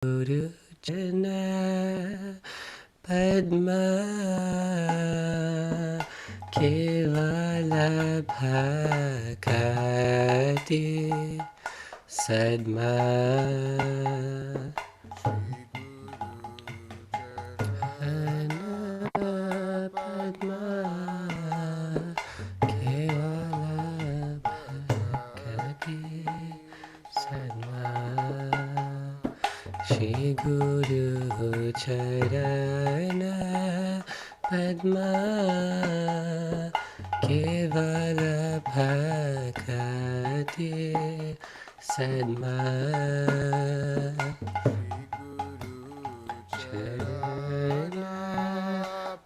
Guru Jana Padma Kevala Bhakati Sadma Padma Kevala Bhakati Sadma Shri Guru Charana Padma Kevala Bhakati Sadma Charana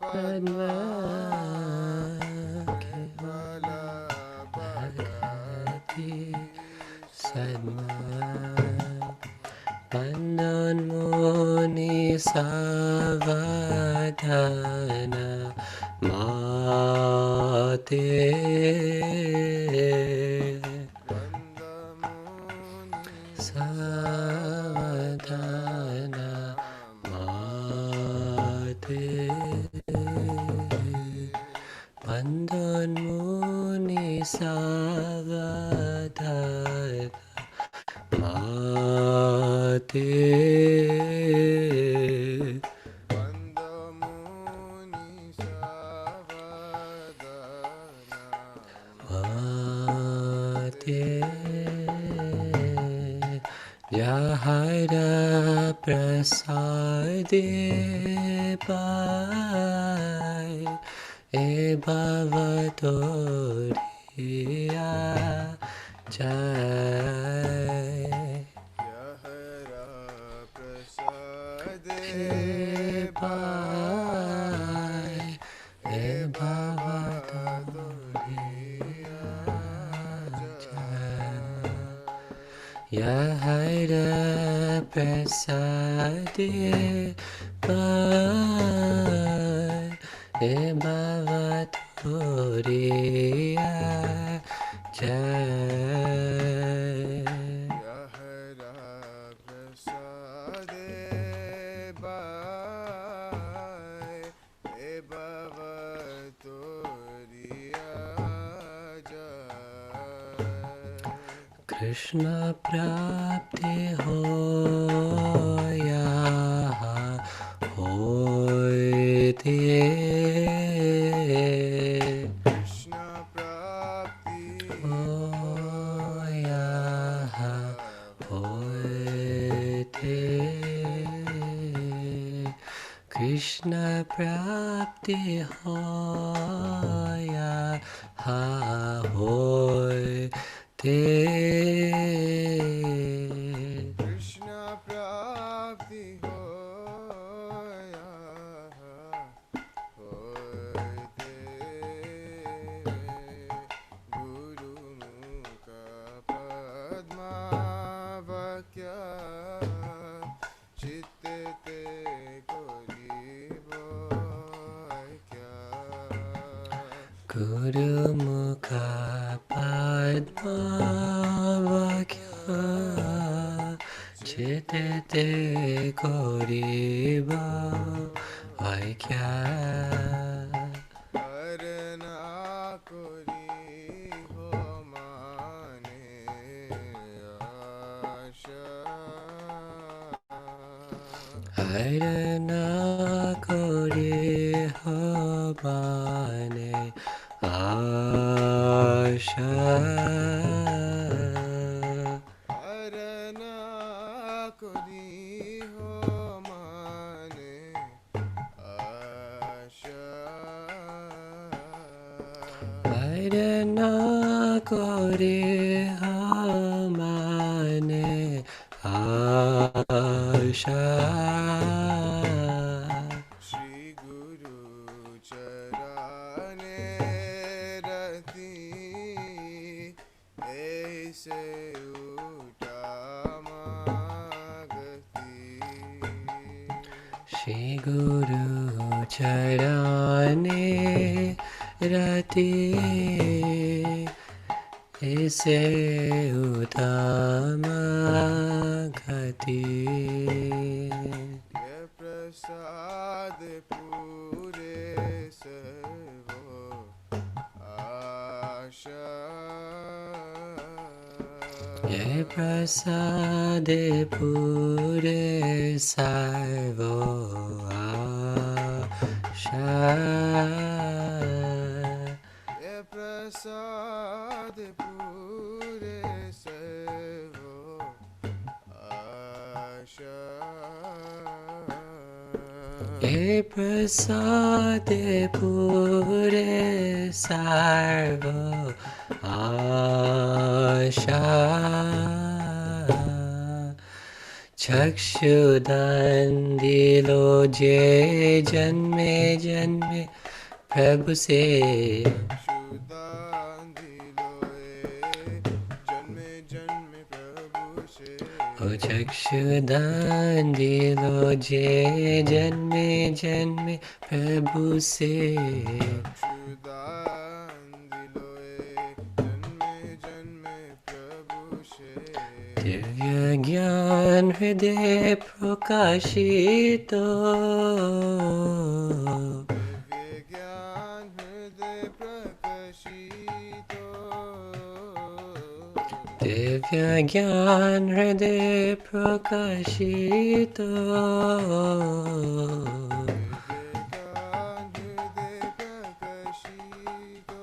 Padma Kevala Bhakati Sadma Bandhan Muni Savadana Mate Savadana Mate Bandhan Muni Savadana Mate Mate Jahara Prasade Pai E Bhavatoriya Jai Pai E Bhavatoriya Jai Yahara Prasade Pai E Bhavatoriya Jai Krishna Prapti Hoya Hoite Krishna Prapti Hoya Hoite Krishna Prapti Hoya Hoite Krishna Prapti Hoya Hoite Guru Mukha Padma Vakya Chitte Koribo Kya Guru Mukha Padma Vakya Chitte Koribo Kya Arna Kori Ho Mane Asha Arna Kori Ho Mane Asha Arna Kori Ho Mane Asha Arna Kori Ho Mane Asha Shri Guru Charane Rati Aise Uttamagati Shri Guru Charane Rati ise uttama gati. ये प्रसाद पूरे servo आशा Ye prasade pure sarvo asha. ये प्रसाद पूरे servo आशा Ye prasade pure sarvo asha. Chakshudan dilo je janme janme Prabhu se. चक्षुदान दिलोए जन्मे जन्मे प्रभु से O chakshudan dilo je janme janme Prabhu se. चक्षुदान दिलोए जन्मे जन्मे प्रभु से Divya gyan hriday prakashito. Divya ज्ञान हृदय प्रकाशितो Divya gyan hriday prakashito. Divya ज्ञान हृदय प्रकाशितो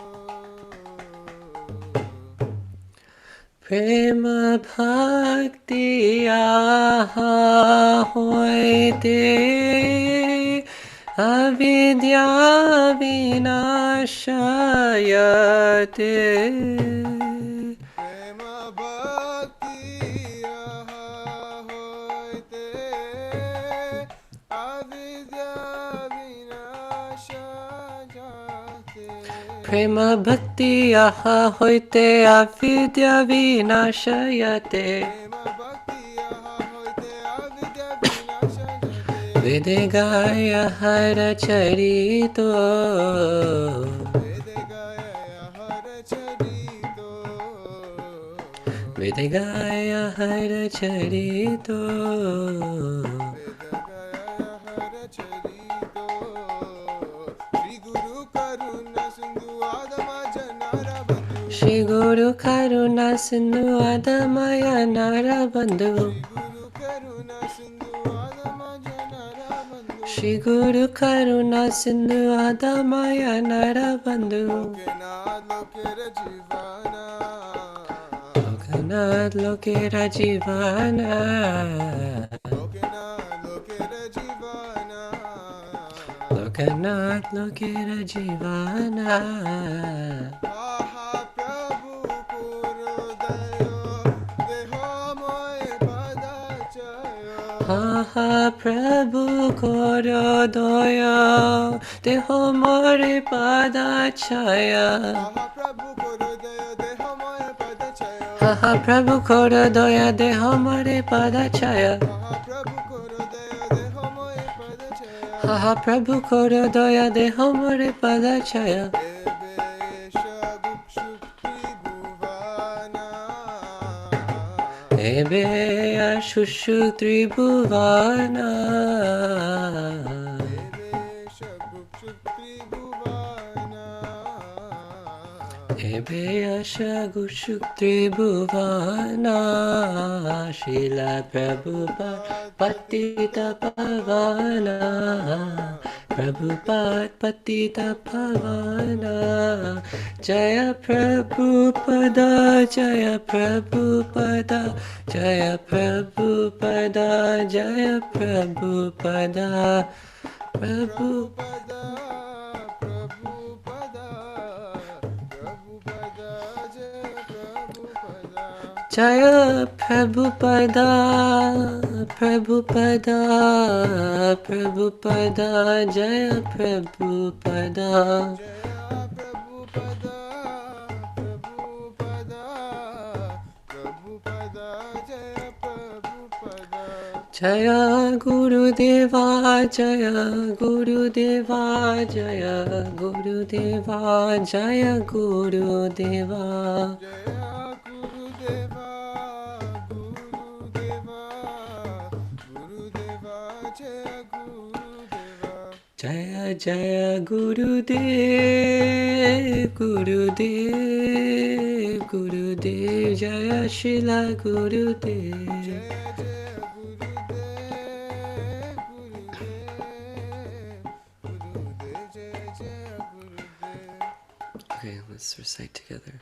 Prema bhakti aha hoite avidya vinashayate. प्रेम भक्ति यहाँ होते अविद्या विनाश जाते Prema bhakti aha hoite avidya vinashayate. प्रेम भक्ति यहाँ होते अविद्या विनाश जाते Videgaya hara charito. वेद गाया हर चरितो Videgaya hara charito. वेद गाया हर चरितो श्री गुरु करुणा सिंधु आदम जनारा बंधु Shri Guru Karuna Sindhu Adamaya Narabandhu. Shri गुरु करुणा सिंधु आदम जनारा बंधु Lokanath Lokera Jivana. Lokanath Lokera Jivana. Ha Prabhu Koro Doya Deho More Padachaya. Ha Prabhu Koro Doya Deho More Padachaya. Ha Prabhu Koro Doya Deho More Padachaya. Ebe Ashushu Tribhuvana. Ebe Ashagushu Tribhuvana. Srila Prabhupada Patita Pavana. Prabhupada Patita Pavana. Jaya Prabhupada, Jaya Prabhupada, Jaya Prabhupada, Jaya Prabhupada, Prabhupada. Jaya Prabhupada, Prabhupada, Prabhupada, Jaya Prabhupada. Jaya Guru Deva, Jaya Guru Deva, Jaya Guru Deva, Jaya Guru Deva. Jaya Jaya Gurudev, Gurudev, Gurudev, Jaya Shila Gurudev. Okay, let's recite together.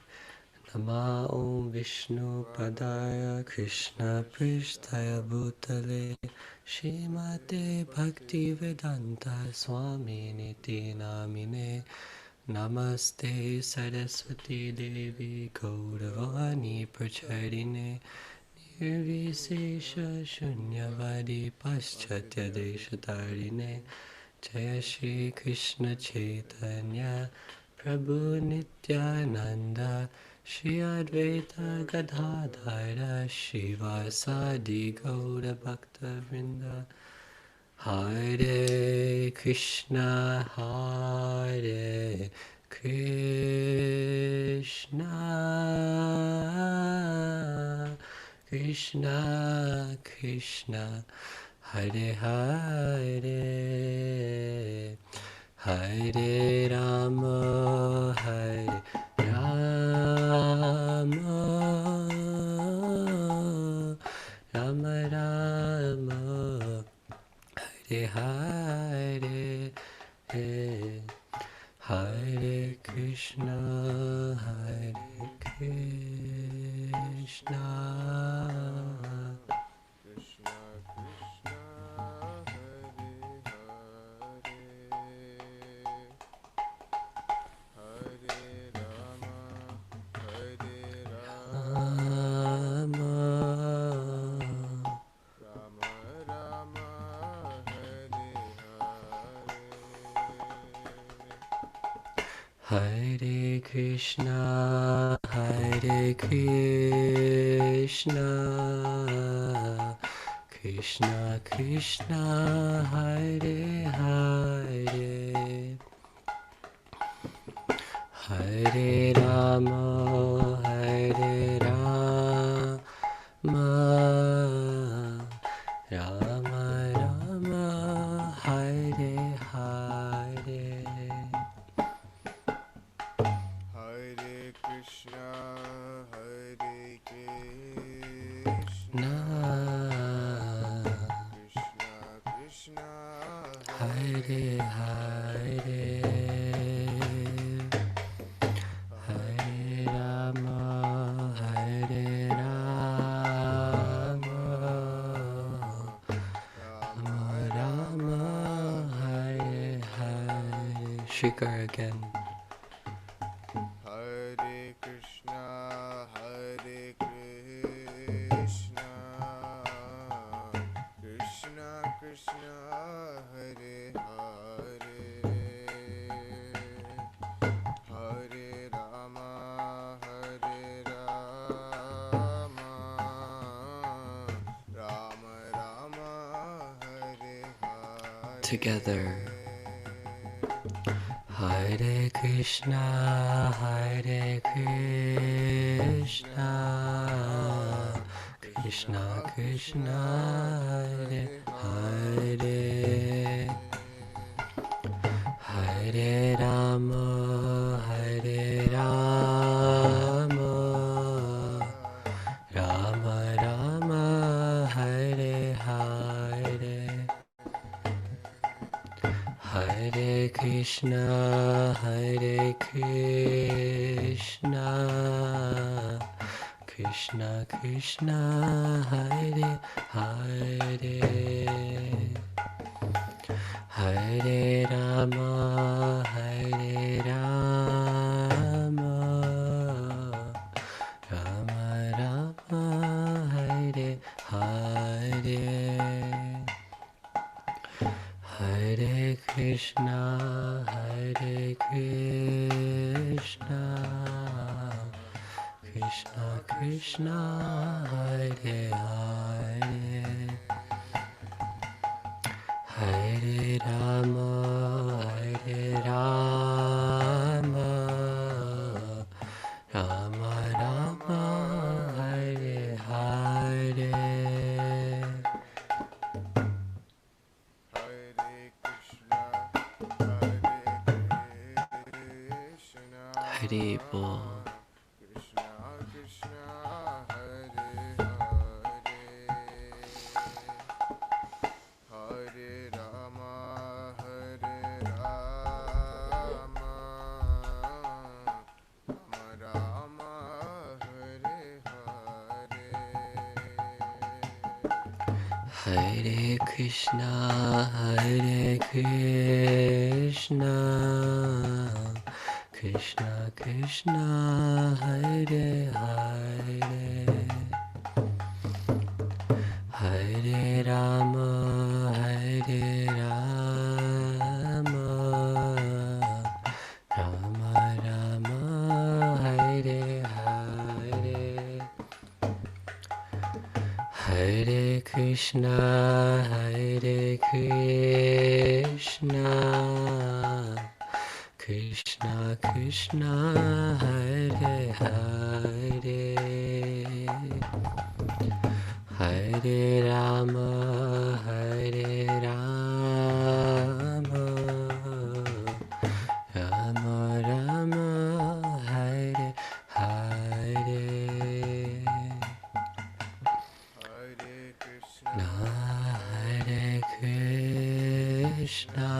Nama Om Vishnu Padaya Krishna Prishtaya Bhutale Shrimate Bhakti Vedanta Swami Niti Namine Namaste Saraswati Devi Gauravani Pracharine Nirvisesha Shunyavadi Paschatya Deshatarine Jaya Shri Krishna Chaitanya Prabhu Nityananda Shri Advaita Gadadhara Shivasadi Gaura Bhakta Vrinda Hare Krishna Hare Krishna Krishna Krishna Hare Hare Hare Rama Hare Rama Rama Rama Hare Hare Hare Krishna Krishna Hare Krishna, Hare Krishna, Krishna Krishna, Hare Hare, Hare Rama, Hare Rama, Rama Rama, Hare Hare. Hare Hare, Hare Rama, Hare Rama, Rama Rama, Hare Hare. Shikar again. Hare Krishna, Hare Krishna, Krishna Krishna, Hare Hare, Hare Rama, Hare Rama, Rama Rama, Hare Hare. Together. Hare Krishna, Hare Krishna, Krishna Krishna, Hare Hare, Hare Rama, Hare Rama, Rama Rama, Hare Hare. Hare Krishna, Hare Krishna, Krishna Krishna, Hare Hare, Hare Rama, Hare Rama, Rama Rama, Hare Hare. Hare Krishna, Hare Krishna, Krishna Krishna, Hare Hare, Hare Rama, Hare Rama, Rama Rama, Hare Hare. Hari Bol. Krishna Krishna Hare Hare Rama Rama Rama Hare Hare Krishna, Hare Krishna, Krishna Krishna, Hare Hare, Hare Rama, Hare Rama, Rama Rama, Hare Hare. Hare Krishna, Hare Krishna, Krishna Krishna, Hare Hare, Hare Rama, Hare Rama, Rama Rama, Hare Hare. Hare Krishna,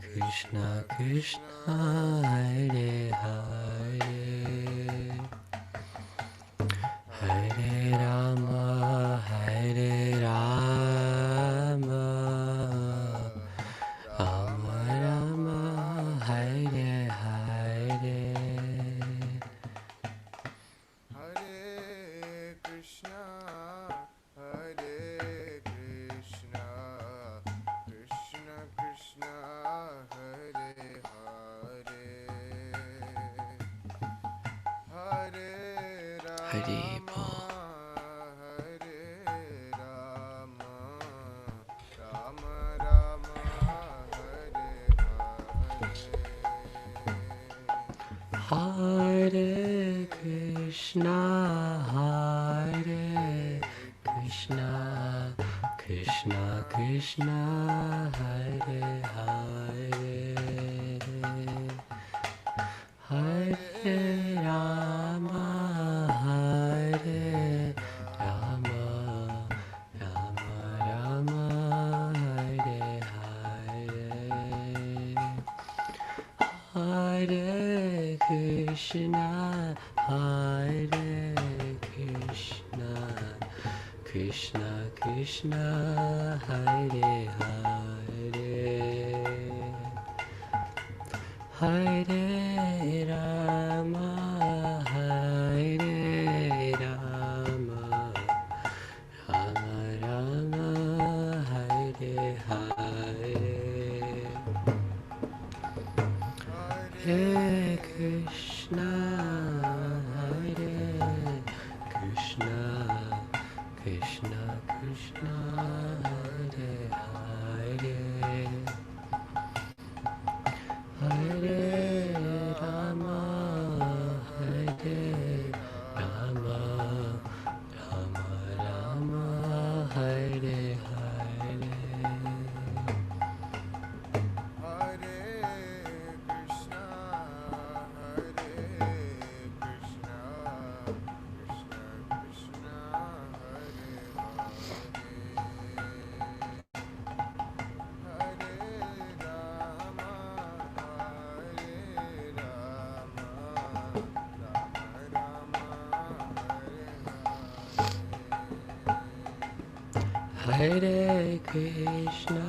Krishna Krishna, Hare Hare, Hare Rama, Hare Rama, Rama Rama, Hare Hare. Hare Krishna, Hare Krishna, Krishna Krishna, Hare Hare, Hare Hari Rama, Bol. Hare Rama, Rama Rama, Hare Hare. Hare Krishna, Hare Krishna, Krishna Krishna, Hare Hare, Hare Rama, Hare Rama, Rama Rama, Hare Hare. Hare Krishna, Hare Krishna, Krishna Krishna, Hare Hare, Hare Rama, Hare Rama, Rama Rama, Hare Hare. Hare Krishna, Hare Krishna, Krishna Krishna, Hare Hare, Hare Rama, Hare Rama, Rama Rama, Hare Hare. Hare Krishna, Hare Krishna, Krishna Krishna, Hare Hare, Hare Rama, Hare Rama, Rama Rama, Hare Hare. Hare Krishna,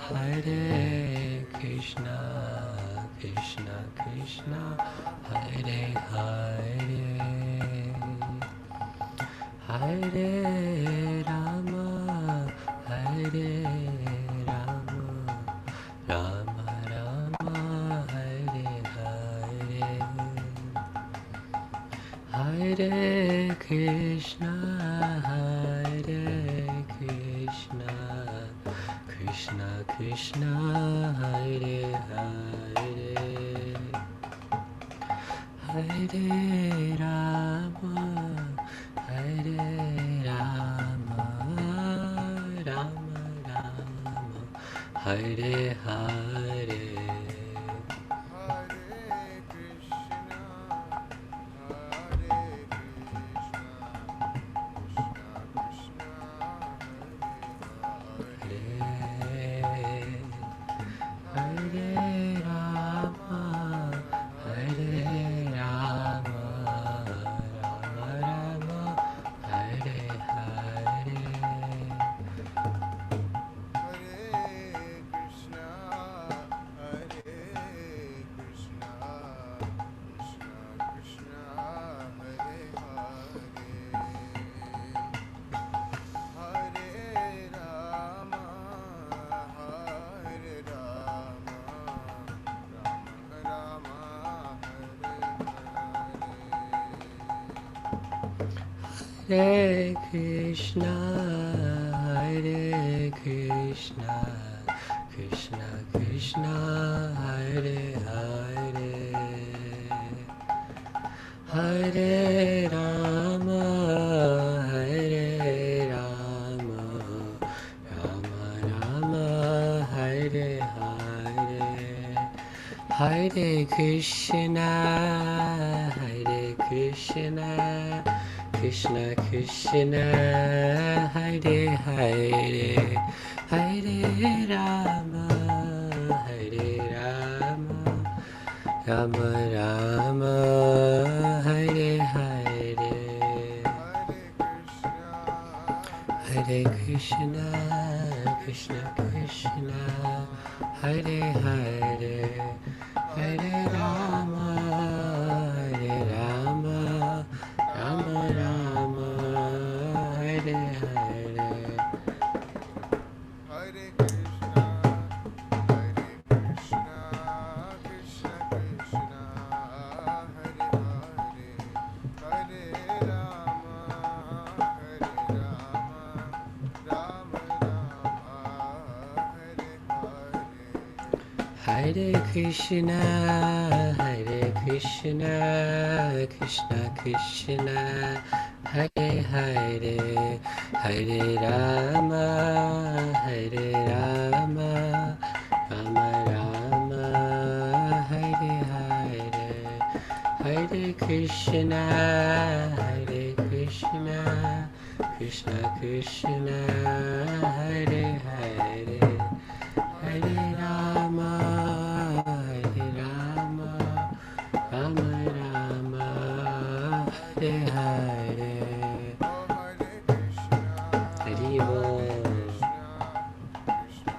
Hare Krishna, Krishna Krishna, Hare Hare, Hare Rama, Hare Rama, Rama Rama, Hare Hare, Hare Krishna, Hare Krishna, Krishna Krishna, Hare Hare, Hare Rama, Hare Rama, Rama Rama, Hare Hare, Hare Hare Krishna, Hare Krishna, Krishna Krishna, Hare Hare, Hare Rama, Hare Rama, Rama Rama, Hare Hare, Hare Krishna, Hare Krishna, Krishna Krishna, Hare Hare, Hare Rama, Hare Rama, Rama Rama, Hare Hare, Hare Krishna, Krishna Krishna, Hare Hare, Hare Rama, Hare Rama, Rama Rama, Hare Hare. Hare Krishna, Hare Krishna, Krishna Krishna, Hare Hare, Hare Rama, Hare Rama, Rama Rama, Hare Hare. Hare Krishna, Hare Krishna, Krishna Krishna, Hare Hare, Hare Rama, Hare Rama, Rama Rama, Hare Hare, Hare Krishna, Hare Krishna, Krishna Krishna, Hare Hare, Hare Rama, Hare Rama, Rama Rama, Hare Hare. Oh Hare Krishna, Hari Bol. Krishna Krishna,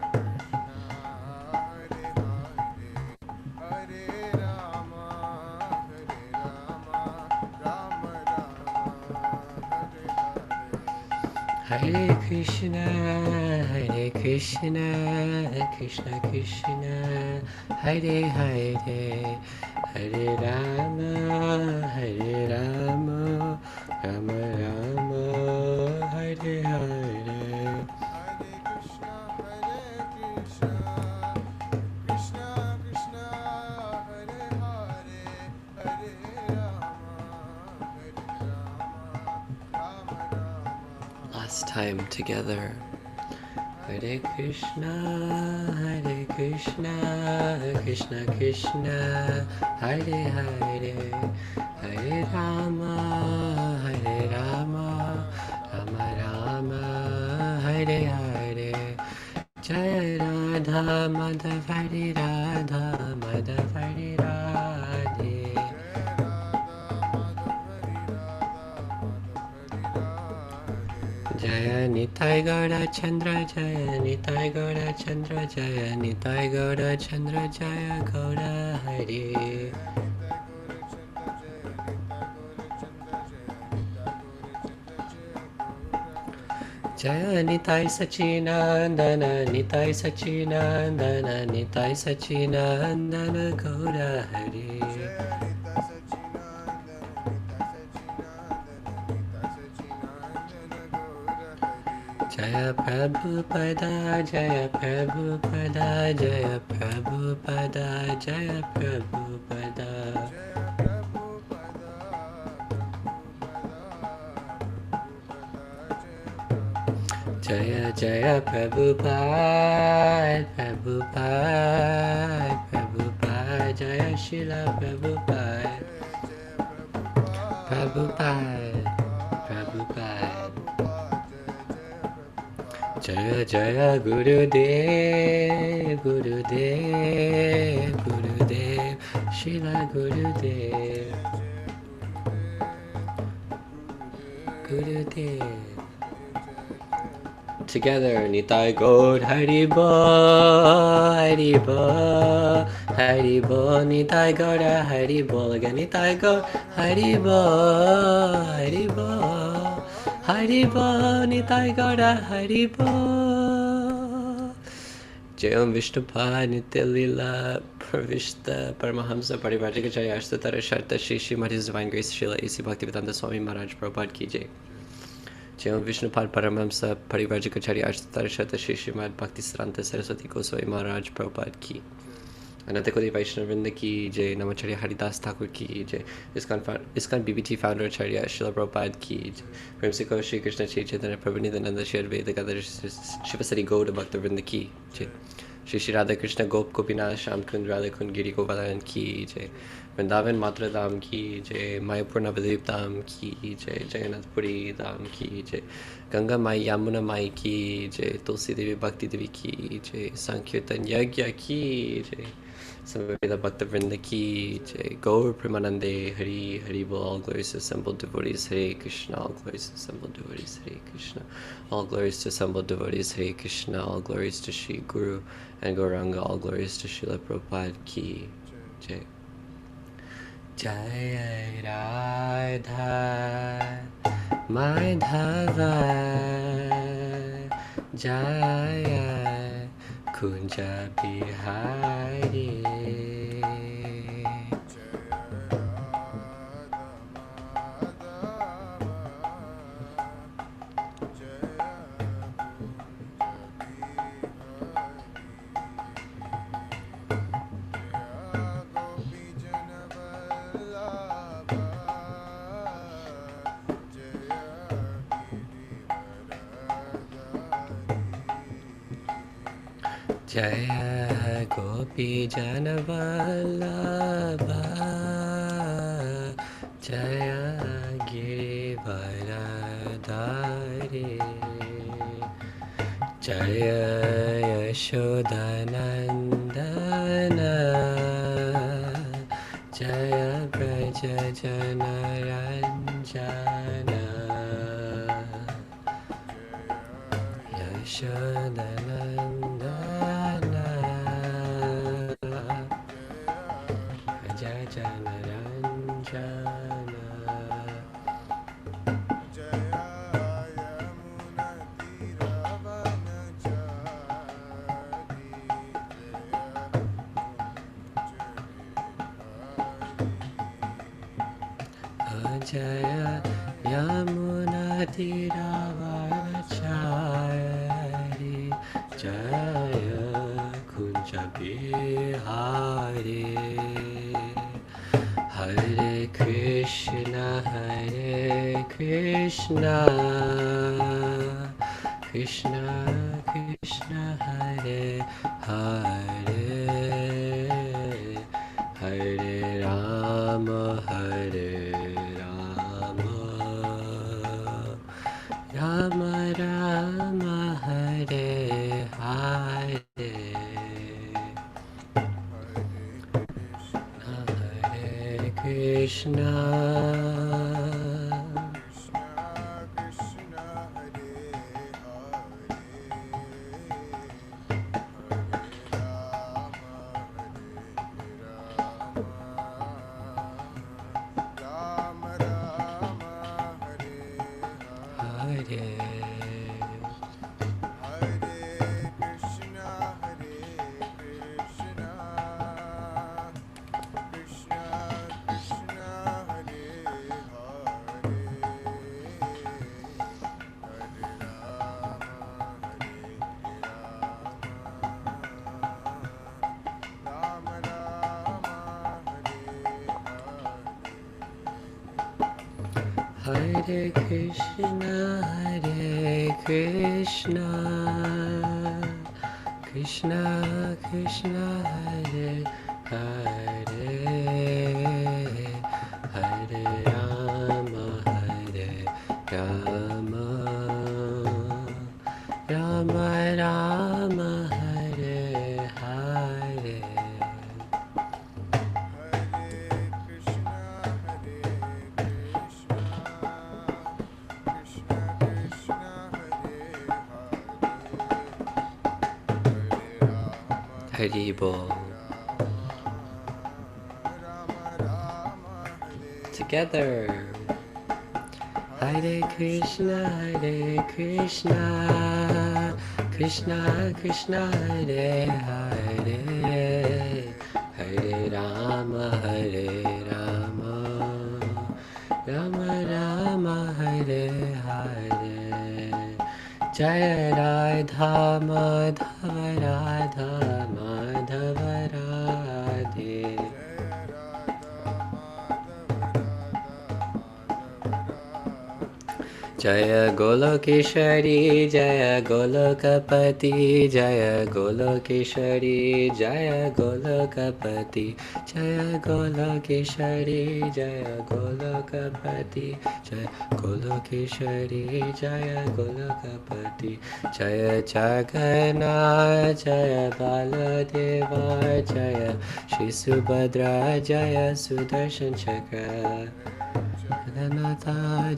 Hare Hare, Hare Rama, Hare Rama, Rama Rama, Hare Hare. Hare Krishna, Hare Krishna, Krishna Krishna, Hare Hare, Hare Rama, Hare Rama, Rama Rama, Hare Hare. Hare Krishna, Krishna Krishna, Hare Hare, Hare Rama, Rama Rama. Last time together. Hare Krishna, Hare Krishna, Krishna Krishna, Hare Hare, Hare Rama, Hare Rama, Rama Rama, Hare Hare. Jaya Radha Madhav Hare Radha Madhav Hare Radhe. Jaya Nitai Gaura Chandra, Jaya Nitai Gaura Chandra, Jaya Nitai Gaura Chandra, Jaya Gaura Hari. Jaya Nitai Sachinandana, Nitai Sachinandana, Nitai Sachinandana Gaura Hari. Jaya Prabhupada, Jaya Prabhupada, Jaya Prabhupada, Jaya Prabhupada. Jaya Jaya Prabhupada, Prabhupada, Prabhupada, Jaya Shila Prabhupada, Prabhupada, Prabhupada. Jaya Jaya Gurudev, Gurudev, Gurudev, Shila Gurudev, Gurudev. Together, Nitai Gaur Hari Bol, Hari Bol, Hari Bol, Nitai Gaura Hari Bol, again Nitai Gaur Hari Bol, Hari Bol, Hari Bol, Nitai Gaura Hari Bol. Jayam Vishnupad Nitya Lila Pravishta Paramahamsa Parivrajaka Jaya Ashtatara Sharta Shri Srimad His Divine Grace Srila A.C. Bhaktivedanta Swami Maharaj Prabhupada Ki Jai. Jai Vishnupad Paramahamsa Parivrajikacharya Ashtarshata Shri Srimad Bhaktisaranta Saraswati Goswami Maharaj Prabhupada ki. Anatakoti Vaishnavrinda ki jai. Namacharya Haridas Thakur ki jai. ISKCON BBT founder Acharya Srila Prabhupada ki jai. Premsiko Shri Krishna Chaitanya Prabhu Nityananda Shri Advaita Gadadhar Shivasari Gauda Bhakta ki jai. Shri Shri Radha Krishna Gop Gopinath Sham Kund Radha Kund Giri Govardhan ki jai. Vrindavan Mathura Dham ki jai. Mayapur Navadvip Dham ki jai. Jagannath Puri Dham ki jai. Ganga Mai Yamuna Mai ki jai. Tulsi Devi Bhakti Devi ki jai. Sankirtan Yagya ki jai. Samaveda Bhakta Vrinda ki jai. Gaur Premanande Hari Hari Bol. All glories to assembled devotees. Hare Krishna. All glories to assembled devotees. Hare Krishna. All glories to assembled devotees. Hare Krishna. All glories to Shri Guru and Gauranga. All glories to Srila Prabhupada ki jai. Jai Radha Madhava Jaya Kunja Bihari. Jaya Gopi Janavallabha Jaya Girivaradhari Jaya Yashodanandana Jaya Braja Janaranjana Yashodanandana Jaya Janaranjana Jaya Yamuna Tiravachari Jaya Kunja Bihari Hare Krishna Krishna Krishna Hare Hare Hare Rama Rama Rama Hare Hare Hare Krishna Hare Krishna Krishna Krishna Hare Hare Hare Rama Rama Rama Hare Hare Hari Bol. Together. Hare Krishna Krishna Krishna Hare Hare Hare Rama Rama Rama Hare Hare Jaya Radha Madhava Radha Madhava Radhe. Jaya Radha Madhava Radha Madhava Radhe. Jaya Golokeshari Jaya Golokapati Jaya Golokeshari Jaya Golokapati Jaya Golokeshari Jaya Golokapati Jaya Golokeshari Jaya Golokapati Jaya Jagannath Jaya Baladeva Jaya Shri Subhadra Jaya Sudarshan Chakra Jagannath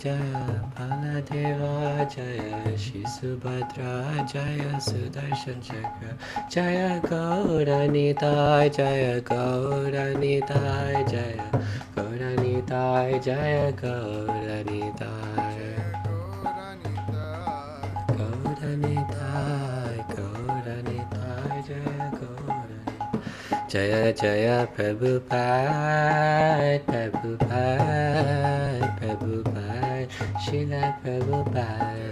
Jaya Baladeva Jaya Shri Subhadra Jaya Sudarshan Chakra Jaya Gauranita Jaya Gauranita Jaya Gauranita Jaya Gauranita Jaya Gauranita. Gauranita Gauranita Jaya Gauranita Jaya Jaya Prabhupada Prabhupada Prabhupada Srila Prabhupada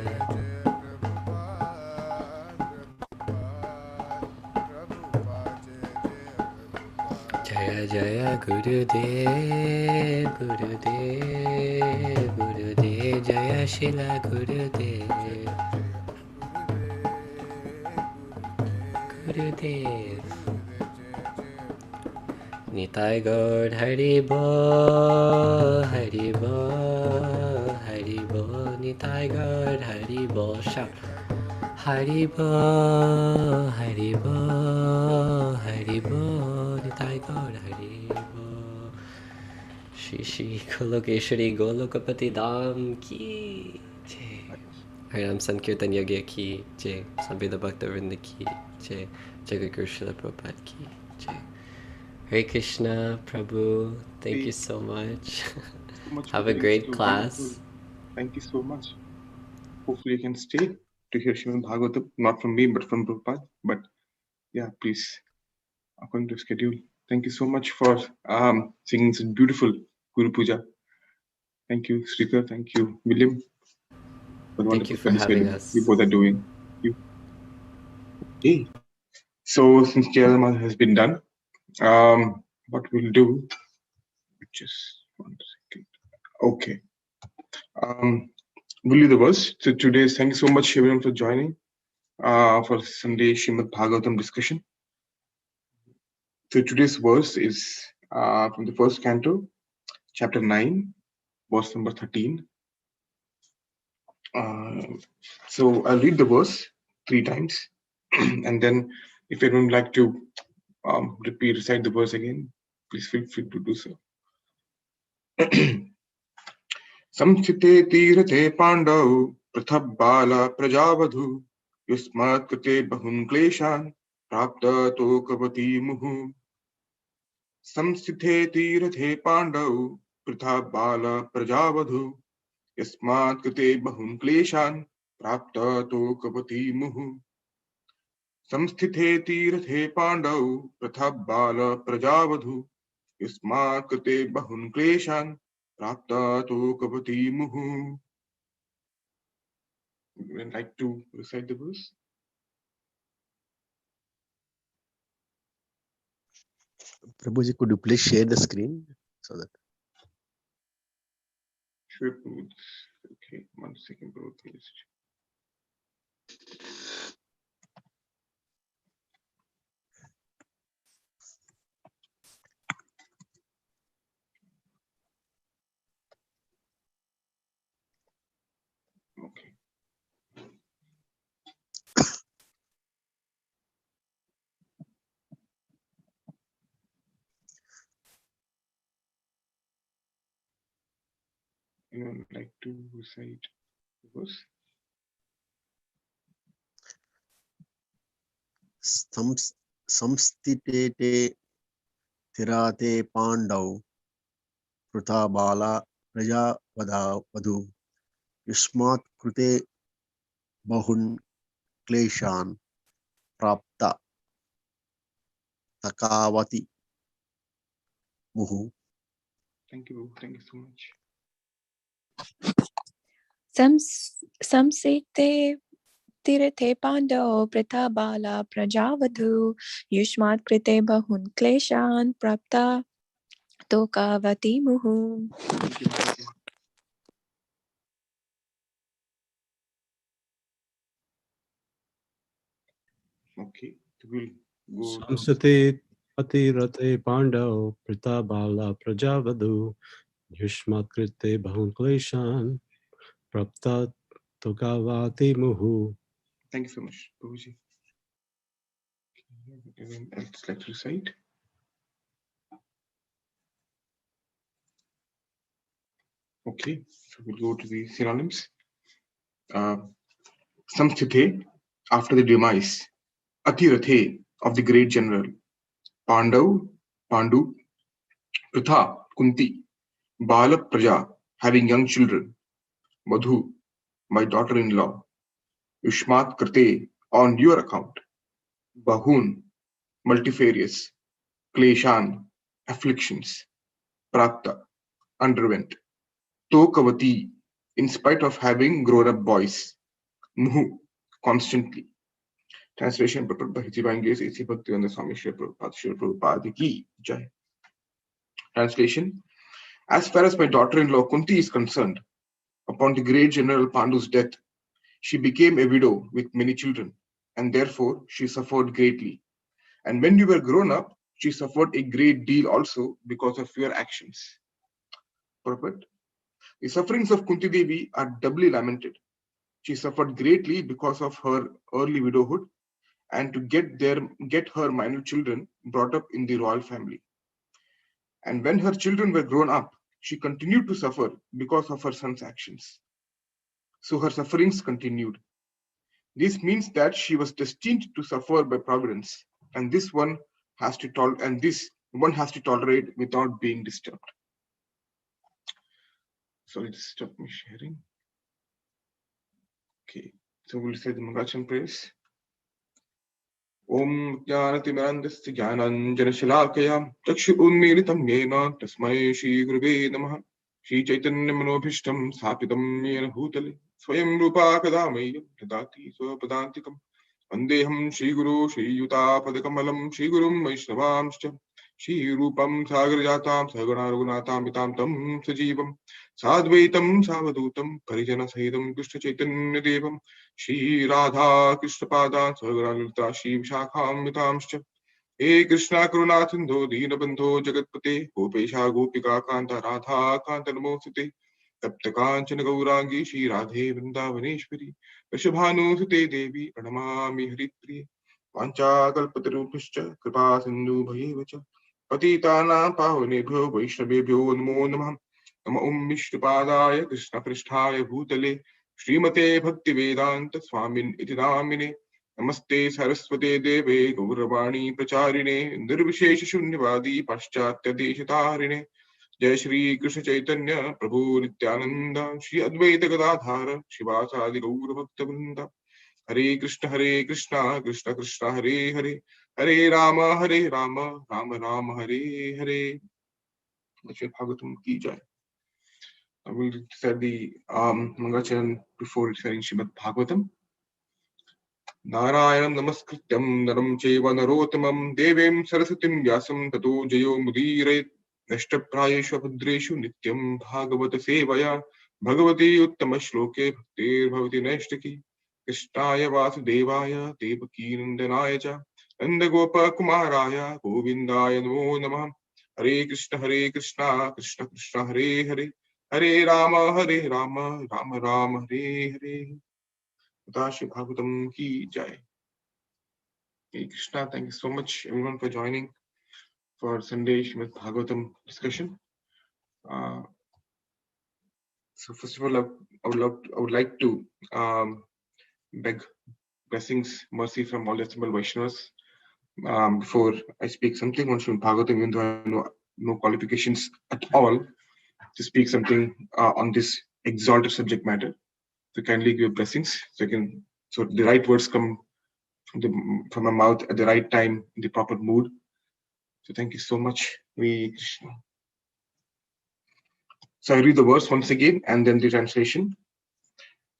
Jaya Prabhupada, Prabhupada, Prabhupada, Jaya Prabhupada. Jaya Jaya Gurudev Gurudev Gurudev Jaya Srila Gurudev Jaya Jaya Gurudev, Gurudev, Gurudev Gurudev, Jaya Jaya Gurudev. Nitai Gaur Hari Bo Hari Bo Hari Bo Nitai Gaur Hari Bo Shout Nitai Gaur Hari Haribo, Bol, Haribo, Haribo, Nitai Gaur Haribo. Shri Shri Golokeshwari Golokapati Dham ki Jai. Harinam Sankirtan Yagya ki Jai. Samveda Bhakta Vrinda ki Jai. Jagat Guru Srila Prabhupada ki Jai. Hare Krishna, Prabhu. Thank you so much. So much for Have a getting great such a wonderful. class. Thank you so much. Hopefully, you can stay to hear Srimad Bhagavatam, not from me, but from Prabhupada. But yeah, please, according to schedule. Thank you so much for singing such beautiful Guru Puja. Thank you, Srikar. Thank you, William, for the Thank you wonderful for service having you us. both are doing. Thank you. Okay. So since Jayalama has been done, what we'll do, just 1 second. Okay. We'll do the verse. So today's, thank you so much everyone for joining for Sunday Srimad Bhagavatam discussion. So today's verse is from the first canto, chapter 9, verse number 13. So I'll read the verse 3 times, and then if anyone would like to recite the verse again, please feel free to do so. Samsthite tirthe pandau prathab bala prajavadhu yusmat kate bahun kleshan prapta tokavati muhu. संस्थिते तीर्थे पांडौ पृथा बाल प्रजावधु यस्मात् कृते बहुन् क्लेशान् प्राप्त तोकवती मुहुः. संस्थिते तीर्थे पांडौ पृथा बाल प्रजावधु यस्मात् कृते बहुन् क्लेशान् प्राप्त तोकवती मुहुः. Would like to recite the verse? Prabhuji, could you please share the screen so that Sure. Okay, 1 second, bro. Please. Okay. Anyone would like to recite the verse? samstitete tirate pandau pruta bala praja vadhu yusmat krute bahun kleshan prapta takavati muhu. Thank you. Thank you so much. Samsite तीर्थे पाण्डौ पृथा बाला प्रजावधू युष्मात् कृते बहुन् क्लेशान् प्राप्ता तोकावती मुहुः. Thank you, Bhagavatam. Okay, we'll go to Samsate Atirate Pandau Prita Bala Prajavadu Yushmat Krite Bahun Kleshan Prapta Tokavati Muhu. thank you so much, Prabhuji. Anyone else like to recite? Okay, so we'll go to the synonyms. Samsthite, after the demise. Atirathe, of the great general. Pandav, Pandu. Pritha, Kunti. Bala Praja, having young children. Madhu, my daughter-in-law. Yushmat Krate, on your account. Bahun, multifarious. Kleshan, afflictions. Prapta, underwent. Tokavati, in spite of having grown-up boys. Muhu, constantly. Translation prepared by His Divine Grace A.C. Bhaktivedanta Swami Srila Prabhupada Ki Jai. Translation: As far as my daughter-in-law Kunti is concerned, upon the great General Pandu's death, she became a widow with many children, and therefore she suffered greatly. And when you were grown up, she suffered a great deal also because of your actions. Purport: The sufferings of Kunti Devi are doubly lamented. She suffered greatly because of her early widowhood and to get her minor children brought up in the royal family. And when her children were grown up, she continued to suffer because of her son's actions. So her sufferings continued. This means that she was destined to suffer by providence, and this one has to tolerate without being disturbed. Sorry, just stop me sharing. Okay, so we'll say the Mangacham prayers. Om Jnanatimirandasya Jnananjanashalakaya Chakshu Unmilitam Yena Tasmai Shri Gurave Namaha Shri Chaitanya Manobhishtam Sthapitam Yena Bhutale Swayam Rupa Kadamayyam Dadati Swapadantikam Vandeham Shri Guru Shri Yuta Padakamalam Shri Gurum Vaishnavamscha Shri Rupam Sagarjatam Sagana Raghunatam Vitam Tam Sajivam Sadvaitam Savadutam Parijana Sahitam Krishna Chaitanya Devam Shri Radha Krishna Pada Sagaralita Shri Vishakham Vitamscha He Krishna Karuna Sindhu Deenabandho Jagatpate Gopesha Gopika Kanta Radha Kanta Namosute Tapta Kanchana Gaurangi Shri Radhe Vrindavaneshwari Vrishabhanu Sute Devi Pranamami Haripriye Pancha Kalpatarupishcha Kripa Sindhu Bhayevacha Patitanam Pavanebhyo Vaishnavebhyo Namo Namah Nama Vishnupadaya Krishna Pristhaya Bhutale Srimate Bhaktivedanta Swamin Iti Namine Namaste Saraswate Deve Gauravani Pracharine Nirvishesha Shunyavadi Paschatya Deshatarine Jai Shri Krishna Chaitanya Prabhu Nityananda Shri Advaita Gadadhara Shivasadi Gaura Bhakta Vrinda Hare Krishna Krishna Krishna Hare Hare Hare Rama Rama Rama Hare Hare. Srimad Bhagavatam Ki Jai. I will recite the Mangacharan before reciting Srimad Bhagavatam. Narayanam Namaskrityam Naram Cheva Narottamam Devim Sarasatim Vyasam Tato Jayo Mudire Nashtaprayeshu Abhadreshu Nityam Bhagavata Sevaya Bhagavati Uttama Shloke Bhaktir Bhavati Nashtaki Krishnaya Vasudevaya Devaki Nandanaya Cha Nandagopa Kumaraya Govindaya Namo Namah Hare Krishna Krishna Krishna Hare Hare Hare Rama Rama Rama Hare Hare. Srimad Bhagavatam Ki Jai. Hey Krishna, thank you so much everyone for joining for Sunday Srimad Bhagavatam discussion. So first of all, I would like to beg blessings, mercy from all assembled Vaishnavas. Before I speak something on Srimad Bhagavatam, even though I know no qualifications at all to speak something on this exalted subject matter, so kindly give blessings so the right words come from my mouth at the right time in the proper mood. So thank you so much, Hare Krishna. So I read the verse once again and then the translation.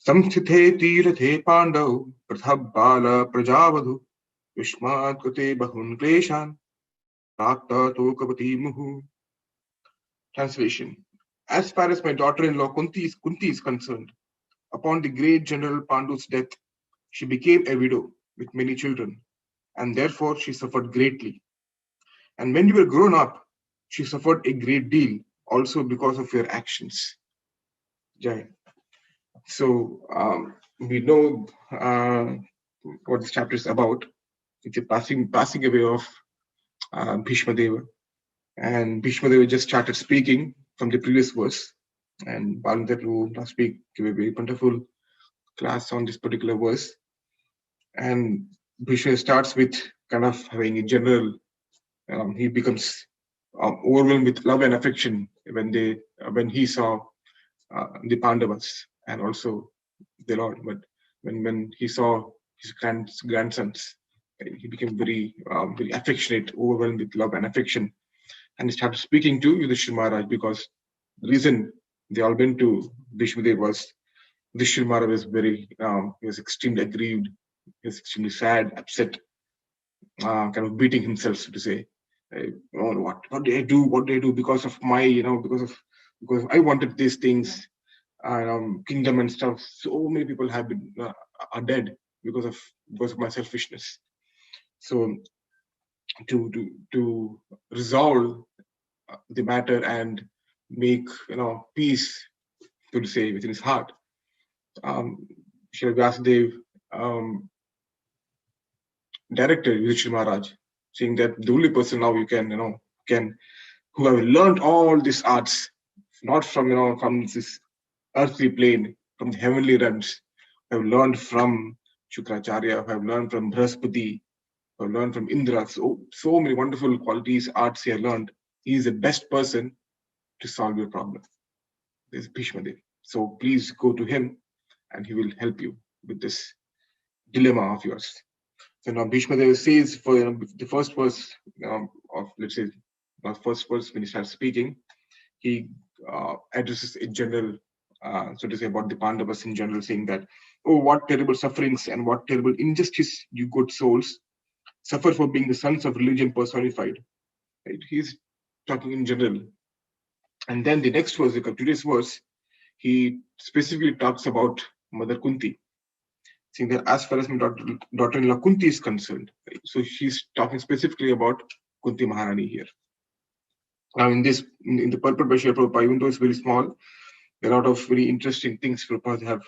Samstithe tirathe pandav prathab bala prajavadhu Yushmat kute bahun kleshan rakta tokavati muhu. Translation. As far as my daughter-in-law Kunti is concerned, upon the great General Pandu's death, she became a widow with many children, and therefore she suffered greatly. And when you were grown up, she suffered a great deal also because of your actions. Jai. So we know what this chapter is about. It's a passing away of Bhishma Deva. And Bhishma Deva just started speaking from the previous verse. And Balandaru last week gave a very wonderful class on this particular verse. And Bhishma starts with kind of having a general, he becomes overwhelmed with love and affection when he saw the Pandavas and also the Lord. But when he saw his grandsons, he became very affectionate, overwhelmed with love and affection, and he started speaking to Yudhishthira Maharaj, because the reason they all went to Bhishmadev was Yudhishthira Maharaj was he was extremely aggrieved, he was extremely sad, upset, kind of beating himself, so to say. What did I do? What did I do because of my, because I wanted these things, kingdom and stuff. So many people have been are dead because of my selfishness. So to resolve the matter and make peace, so to say, within his heart, Shri Vyasadev directed Yudhishthira Maharaj, saying that the only person now you can who have learned all these arts, not from this earthly plane, from the heavenly realms, who have learned from Shukracharya, who have learned from Brahaspati, who have learned from Indra. So many wonderful qualities, arts he has learned. He is the best person to solve your problem. This is Bhishma Dev. So please go to him and he will help you with this dilemma of yours. So now Bhishma Dev says, for the first verse of, let's say, the first verse when he starts speaking, he addresses a general, so to say, about the Pandavas in general, saying that, oh, what terrible sufferings and what terrible injustice you good souls suffer for being the sons of religion personified. Right? He's talking in general. And then the next verse, today's verse, he specifically talks about Mother Kunti, saying that as far as my daughter-in-law Kunti is concerned, right? So she's talking specifically about Kunti Maharani here. Now in the purport by Srila Prabhupada, even though it's very small, there are a lot of very interesting things Prabhupada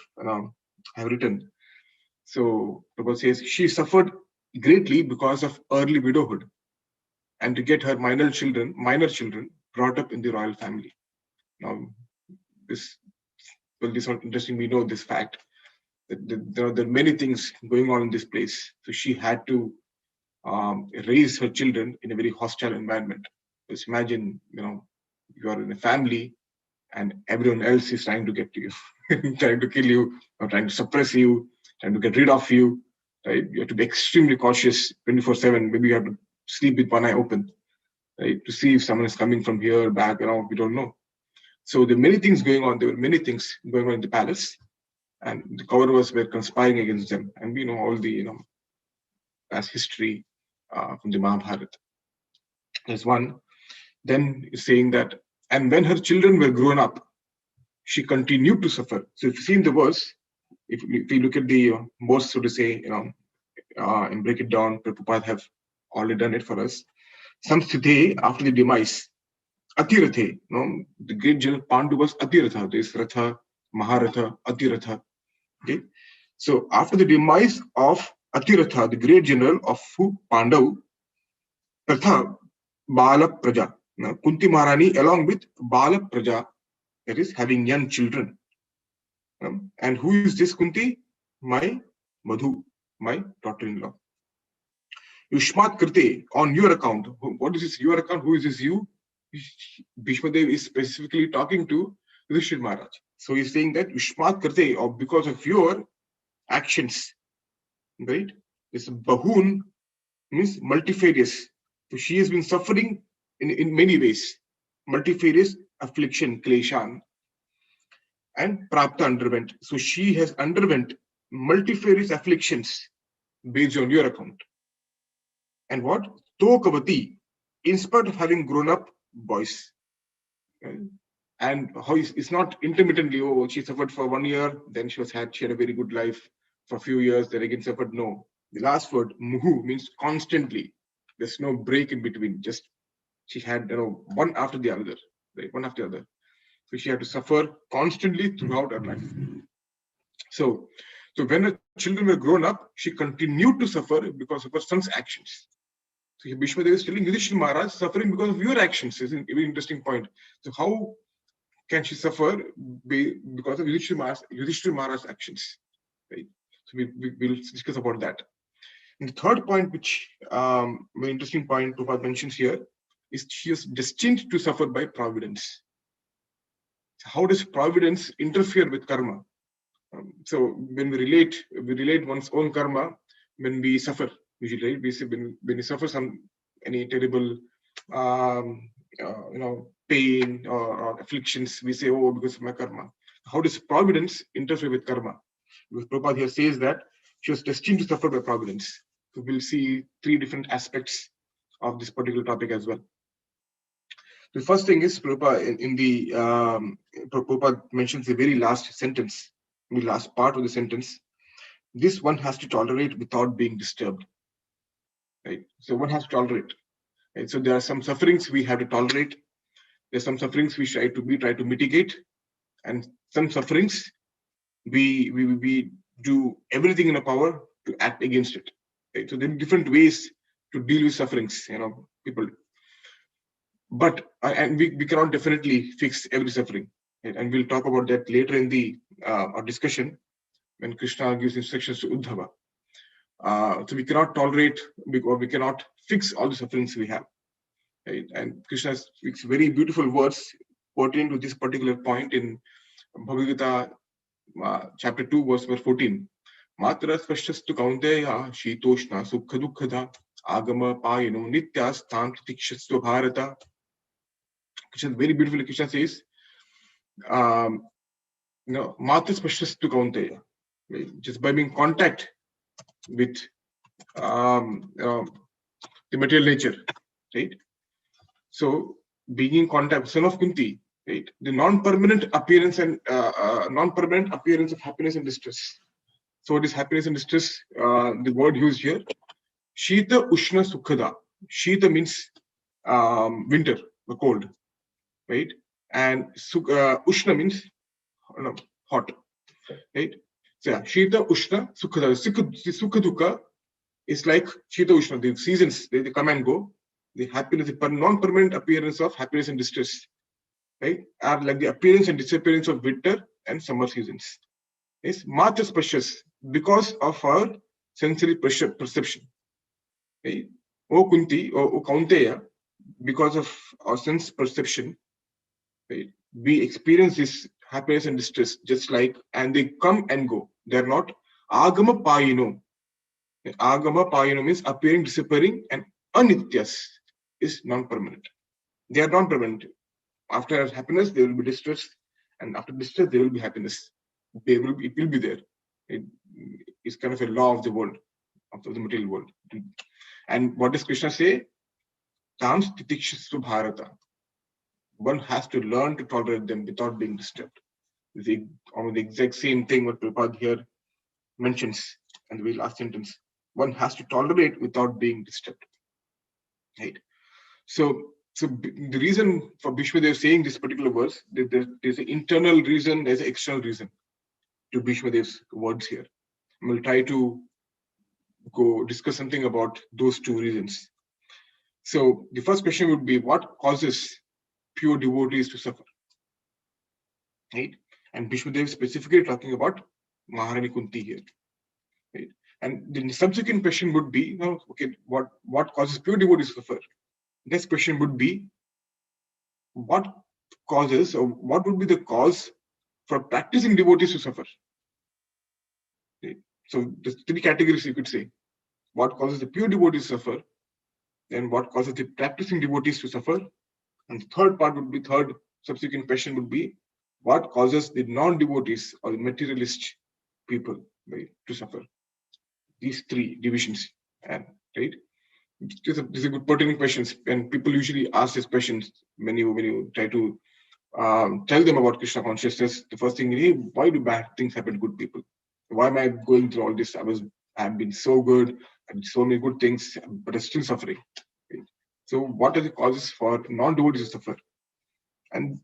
have written. So Prabhupada says she suffered greatly because of early widowhood, and to get her minor children brought up in the royal family. Now this is not interesting. We know this fact that there are many things going on in this place. So she had to raise her children in a very hostile environment. Just imagine, you are in a family and everyone else is trying to get to you, trying to kill you, or trying to suppress you, trying to get rid of you. Right? You have to be extremely cautious 24/7. Maybe you have to sleep with one eye open, right, to see if someone is coming from here, back, we don't know. So there are many things going on. There were many things going on in the palace, and the Kauravas were conspiring against them. And we know all the past history from the Mahabharata. There's one. Then saying that, and when her children were grown up, she continued to suffer. So if you see in the verse, if we look at the verse, so to say, and break it down, Prabhupada have already done it for us. Samstithe, after the demise, Atirathe, the great general Pandu was Atiratha. There is Ratha, Maharatha, Atiratha. Okay. So after the demise of Atiratha, the great general of Pandav, Pratha, Bala Praja. Now, Kunti Maharani, along with Bala Praja, that is having young children. And who is this Kunti? My Madhu, my daughter-in-law. Yushmat Krite, on your account. What is this your account? Who is this you? Bhishma Dev is specifically talking to Yudhishthira Maharaj. So he's saying that Yushmat Krite, or because of your actions, right? This Bahun means multifarious. So she has been suffering in many ways, multifarious affliction, kleshan. and Prapta underwent. So she has underwent multifarious afflictions based on your account. And what? Tokavati, in spite of having grown up boys. Okay? And how it's not intermittently, oh, she suffered for 1 year, then she had a very good life for a few years, then again suffered. No. The last word, muhu, means constantly. There's no break in between. Just she had, one after the other, right? One after the other. So she had to suffer constantly throughout her life. So when her children were grown up, she continued to suffer because of her son's actions. So Bhishma Dev is telling Yudhishthira Maharaj, suffering because of your actions. Is a very interesting point. So how can she suffer because of Yudhishthira Maharaj's actions? Right. So we'll discuss about that. And the third point, which very interesting point Prabhupada mentions here, is she is destined to suffer by providence. So how does providence interfere with karma? So when we relate one's own karma when we suffer. Usually, right? We say when we suffer any terrible pain or afflictions, we say, oh, because of my karma. How does providence interfere with karma? Because Prabhupada here says that she was destined to suffer by providence. So we'll see 3 different aspects of this particular topic as well. The first thing is Prabhupada Prabhupada mentions the very last sentence, the last part of the sentence. This one has to tolerate without being disturbed. Right? So one has to tolerate. Right? So there are some sufferings we have to tolerate. There's some sufferings we try to mitigate, and some sufferings we do everything in our power to act against it. Right? So there are different ways to deal with sufferings, people. But and we cannot definitely fix every suffering. Right? And we'll talk about that later in the our discussion when Krishna gives instructions to Uddhava. So we cannot tolerate or we cannot fix all the sufferings we have. Right? And Krishna speaks very beautiful words pertaining to this particular point in Bhagavad Gita, chapter 2, verse 14. Matra spashtastu kaunteya shitoshna sukha dukkhada agama payano nityas tam titikshasva bharata. Krishna very beautifully, Krishna says, matra spashtastu kaunteya. Just by being in contact with the material nature, right? So being in contact, son of Kunti, right? The non-permanent appearance and non-permanent appearance of happiness and distress. So what is happiness and distress? The word used here, Shita Ushna Sukhada. Shita means winter, the cold, right? And Ushna means hot, right? So yeah, Shita Ushna Sukhada. Sukha Dukha is like Shita Ushna. The seasons they come and go. The happiness, the non-permanent appearance of happiness and distress, right, are like the appearance and disappearance of winter and summer seasons. Yes, Matas Pashas, because of our sensory perception. Right? O Kunti, O Kaunteya, because of our sense perception, right, we experience this happiness and distress just like, and they come and go. They're not Agama Payino. Agama Payino means appearing, disappearing, and Anityas is non-permanent. They are non-permanent. After happiness, there will be distress, and after distress, there will be happiness. It will be there. It's kind of a law of the world, of the material world. And what does Krishna say? Tams titikshasva bharata. One has to learn to tolerate them without being disturbed. The exact same thing what Prabhupada here mentions in the very last sentence. One has to tolerate without being disturbed. Right? So the reason for Bhishma Dev saying this particular verse, there's an internal reason, there's an external reason to Bhishma Dev's words here. And we'll try to go discuss something about those 2 reasons. So the first question would be, what causes pure devotees to suffer? Right? And Bhishma Dev specifically talking about Maharani Kunti here. Right? And the subsequent question would be, what causes pure devotees to suffer? Next question would be, what causes, or what would be the cause for practicing devotees to suffer? Okay. So the 3 categories you could say. What causes the pure devotees to suffer? Then what causes the practicing devotees to suffer? And the third part would be, third subsequent question would be, what causes the non-devotees or the materialist people, right, to suffer? These three divisions, and right. These are good pertinent questions, and people usually ask these questions when you try to tell them about Krishna consciousness. The first thing is, why do bad things happen to good people? Why am I going through all this? I've been so good, I did so many good things, but I'm still suffering. Right? So, what are the causes for non-devotees to suffer? And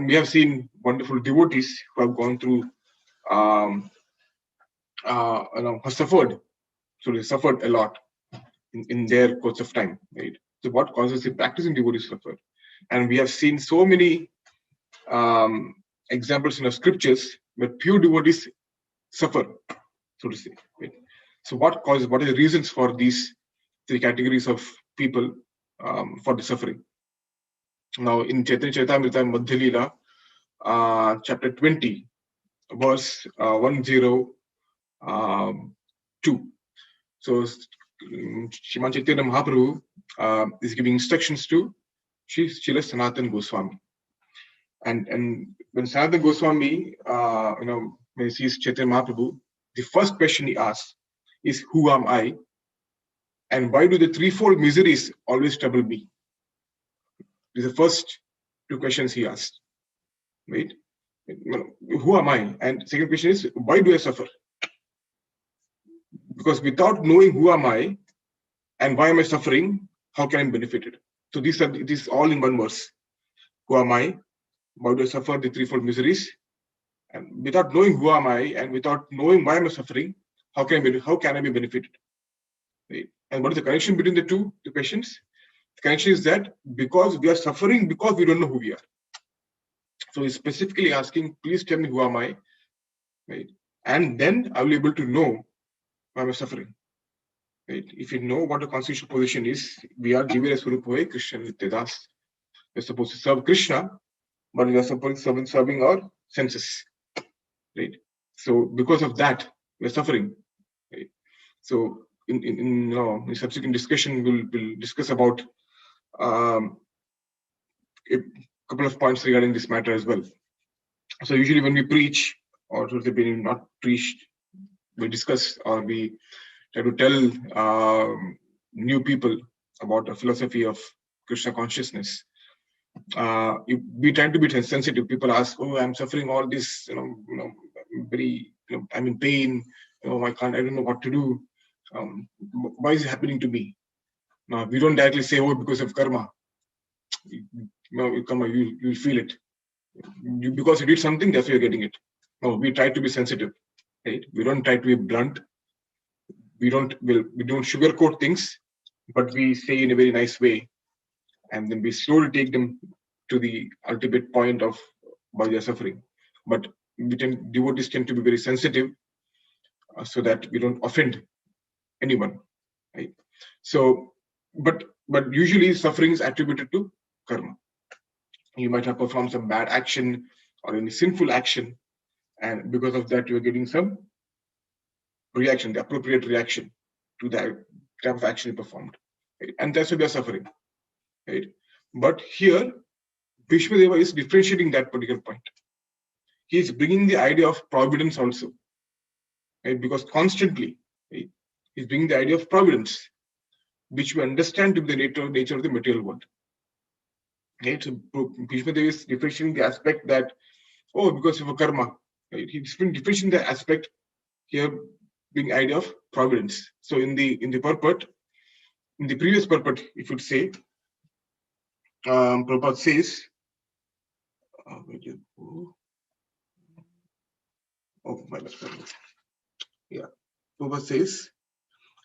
we have seen wonderful devotees who have gone through, have suffered. So they suffered a lot in their course of time, right? So what causes the practicing devotees to suffer? And we have seen so many examples in the scriptures where pure devotees suffer, so to say. Right? So what are the reasons for these three categories of people for the suffering? Now in Chaitanya Charitamrita Madhya Leela, chapter 20, verse 102. So Srimad Chaitanya Mahaprabhu is giving instructions to Srila Sanatana Goswami. And when Sanatana Goswami, when he sees Chaitanya Mahaprabhu, the first question he asks is, who am I? And why do the threefold miseries always trouble me? These are the first two questions he asked. Right? Who am I? And second question is, why do I suffer? Because without knowing who am I and why am I suffering, how can I be benefited? So this is all in one verse. Who am I? Why do I suffer the threefold miseries? And without knowing who am I and without knowing why am I suffering, how can I be benefited? Right? And what is the connection between the two questions? The connection is that because we are suffering because we don't know who we are. So he's specifically asking, please tell me who am I? Right? And then I will be able to know why I'm suffering. Right? If you know what the constitutional position is, we are Jivira Swarupa, Krishna Nityadas. We're supposed to serve Krishna, but we are supposed to serving our senses. Right? So because of that, we're suffering. Right? So in subsequent discussion, we'll discuss about a couple of points regarding this matter as well. So usually when we preach, or to the not preach, we discuss or we try to tell new people about a philosophy of Krishna consciousness. We tend to be sensitive. People ask, "Oh, I'm suffering all this, very, I'm in pain. I don't know what to do. Why is it happening to me?" Now we don't directly say, "Oh, because of karma." Karma, you'll feel it. Because you did something, that's why you're getting it. No, we try to be sensitive. Right? We don't try to be blunt. We don't sugarcoat things, but we say in a very nice way, and then we slowly take them to the ultimate point of why they're suffering. But devotees tend to be very sensitive, so that we don't offend anyone. Right? So, but usually suffering is attributed to karma. You might have performed some bad action or any sinful action, and because of that, you are getting some reaction, the appropriate reaction to that type of action you performed. Right? And that's why we are suffering. Right? But here, Bhishmadeva is differentiating that particular point. He is bringing the idea of providence also. Right? Because constantly, right, he's bringing the idea of providence, which we understand to be the nature of the material world. Right? So Bhishmadeva is differentiating the aspect that, because of a karma. Right? He's been differentiating the aspect here, being idea of providence. So in the purport, in the previous purport, if you'd say, Prabhupada says, Prabhupada says,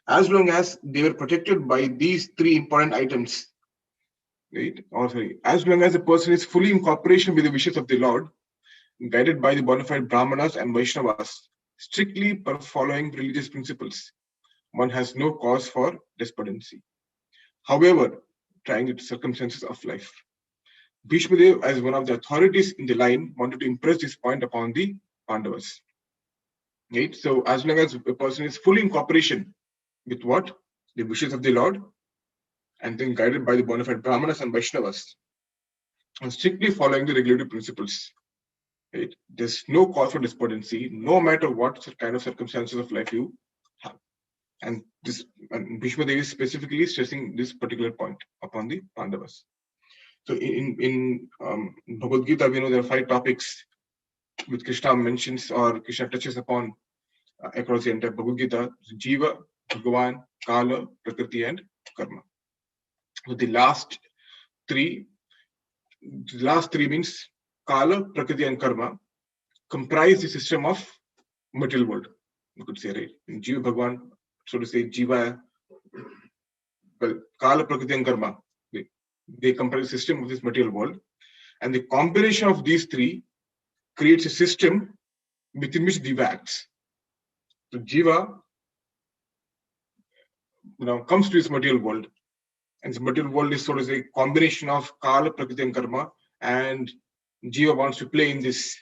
as long as they were protected by these three important items, right? As long as a person is fully in cooperation with the wishes of the Lord, guided by the bona fide Brahmanas and Vaishnavas, strictly following religious principles, one has no cause for despondency. However, trying the circumstances of life. Bhishmadev, as one of the authorities in the line, wanted to impress this point upon the Pandavas. Right? So, as long as a person is fully in cooperation with what? The wishes of the Lord, and then guided by the bona fide Brahmanas and Vaishnavas, and strictly following the regulative principles. Right? There's no cause for despondency, no matter what kind of circumstances of life you have. And this, and Bhishma Devi is specifically stressing this particular point upon the Pandavas. So in Bhagavad Gita, we know there are 5 topics which Krishna mentions or Krishna touches upon across the entire Bhagavad Gita: Jiva, Bhagavan, Kala, Prakriti, and Karma. So the last three means Kala, Prakriti, and Karma comprise the system of material world. You could say, right? In Jiva, Bhagavan, so to say, Jiva, well, Kala, Prakriti, and Karma, they comprise the system of this material world, and the combination of these 3 creates a system within which Jiva acts. So Jiva, comes to this material world, and the material world is sort of a combination of Kala, Prakriti, and Karma, and Jiva wants to play in this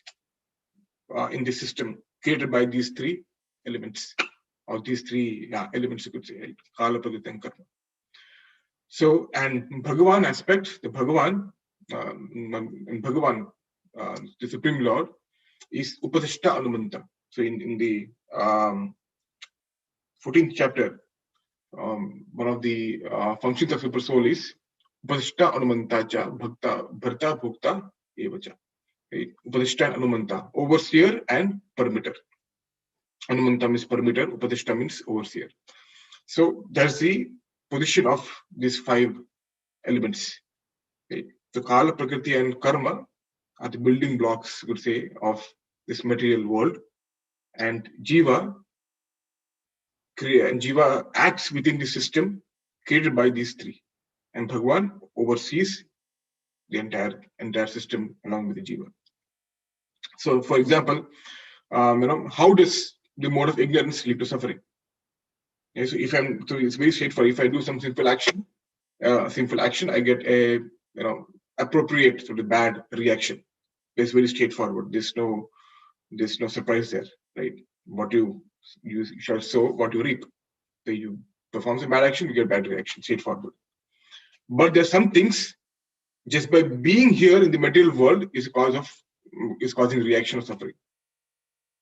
system created by these 3 elements, or these 3 elements, you could say, right? Kala, Prakriti, and Karma. So, and Bhagavan aspect, the Bhagavan, in Bhagavan, the Supreme Lord, is Upadishta Anumanta. So in the 14th chapter, one of the functions of Super Soul is Upadishta Anumanta cha Bhakta Bharta Bhukta Evacha. Right? Upadishta and Anumanta, overseer and permitter. Anumanta means permitter, Upadishta means overseer. So that's the position of these 5 elements. Right? So Kala, Prakriti, and Karma are the building blocks, you could say, of this material world, and Jiva acts within the system created by these 3, and Bhagavan oversees the entire system along with the Jiva. So, for example, how does the mode of ignorance lead to suffering? Okay, so it's very straightforward. If I do some sinful action, I get a appropriate sort of bad reaction. It's very straightforward. There's no surprise there, right? What you shall sow, what you reap. So you perform some bad action, you get bad reaction. Straightforward. But there's some things, just by being here in the material world is causing reaction of suffering.